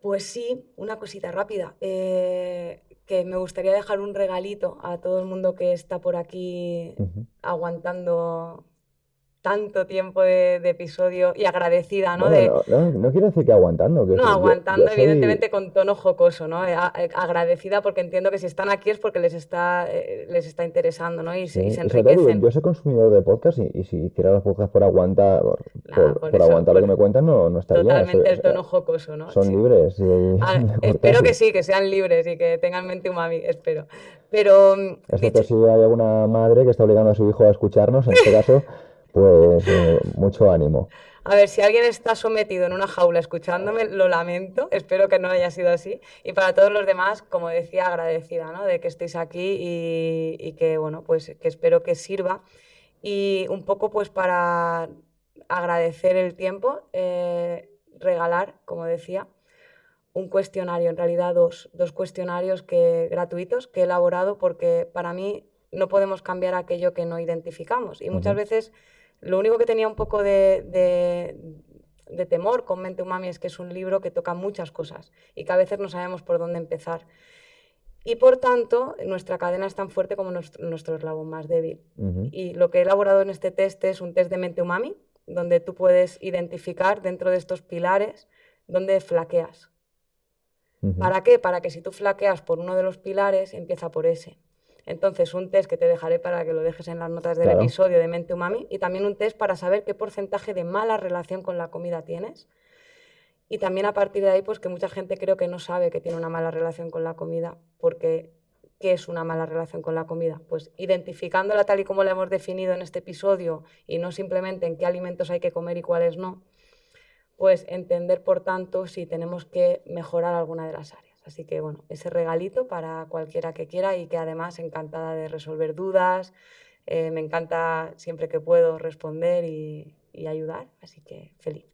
Pues sí, una cosita rápida, que me gustaría dejar un regalito a todo el mundo que está por aquí Ujú. aguantando tanto tiempo de episodio y agradecida, ¿no? Bueno, no quiero decir que aguantando, que No, yo aguantando, soy. evidentemente con tono jocoso, ¿no? Agradecida porque entiendo que si están aquí es porque les está interesando, ¿no? Sí, Y se y sobre todo digo, enriquecen. yo soy consumidor de podcast y si hiciera los podcasts por aguantar, Nada, por por eso, aguantar lo que me cuentan, no estaría. totalmente O el sea, tono jocoso, ¿no? son Sí. libres de Espero que cortarlo. sí, que sean libres y que tengan mente umami, espero. Pero Excepto dicho, si hay alguna madre que está obligando a su hijo a escucharnos, en este caso, pues mucho ánimo. a ver, si alguien está sometido en una jaula escuchándome, lo lamento, espero que no haya sido así. Y para todos los demás, como decía, agradecida, ¿no? De que estéis aquí y que, bueno, pues que espero que sirva. Y un poco, pues para agradecer el tiempo, regalar, como decía, un cuestionario, en realidad dos cuestionarios gratuitos que he elaborado porque para mí no podemos cambiar aquello que no identificamos. Y muchas Ujú. veces lo único que tenía un poco de temor con Mente Umami es que es un libro que toca muchas cosas y que a veces no sabemos por dónde empezar. Y por tanto, nuestra cadena es tan fuerte como nuestro eslabón más débil. Ujú, Y lo que he elaborado en este test es un test de Mente Umami, donde tú puedes identificar dentro de estos pilares dónde flaqueas. ujú. ¿Para qué? Para que si tú flaqueas por uno de los pilares, empieza por ese. Entonces, un test que te dejaré para que lo dejes en las notas del Claro. episodio de Mente Umami y también un test para saber qué porcentaje de mala relación con la comida tienes. Y también a partir de ahí, pues que mucha gente creo que no sabe que tiene una mala relación con la comida, porque ¿qué es una mala relación con la comida? Pues identificándola tal y como la hemos definido en este episodio y no simplemente en qué alimentos hay que comer y cuáles no, pues entender, por tanto, si tenemos que mejorar alguna de las áreas. Así que, bueno, ese regalito para cualquiera que quiera y que además encantada de resolver dudas, me encanta siempre que puedo responder y ayudar, así que feliz.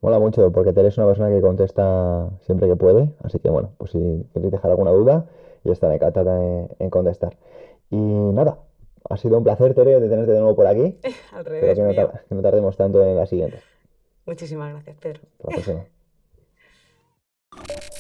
Mola mucho porque Tere es una persona que contesta siempre que puede. Así que bueno, pues si queréis dejar alguna duda, y estaré encantada en contestar. Y nada, ha sido un placer, Tere, de tenerte de nuevo por aquí. Al Espero revés mío. que no tardemos tanto en la siguiente. Muchísimas gracias, Pedro. Hasta la próxima.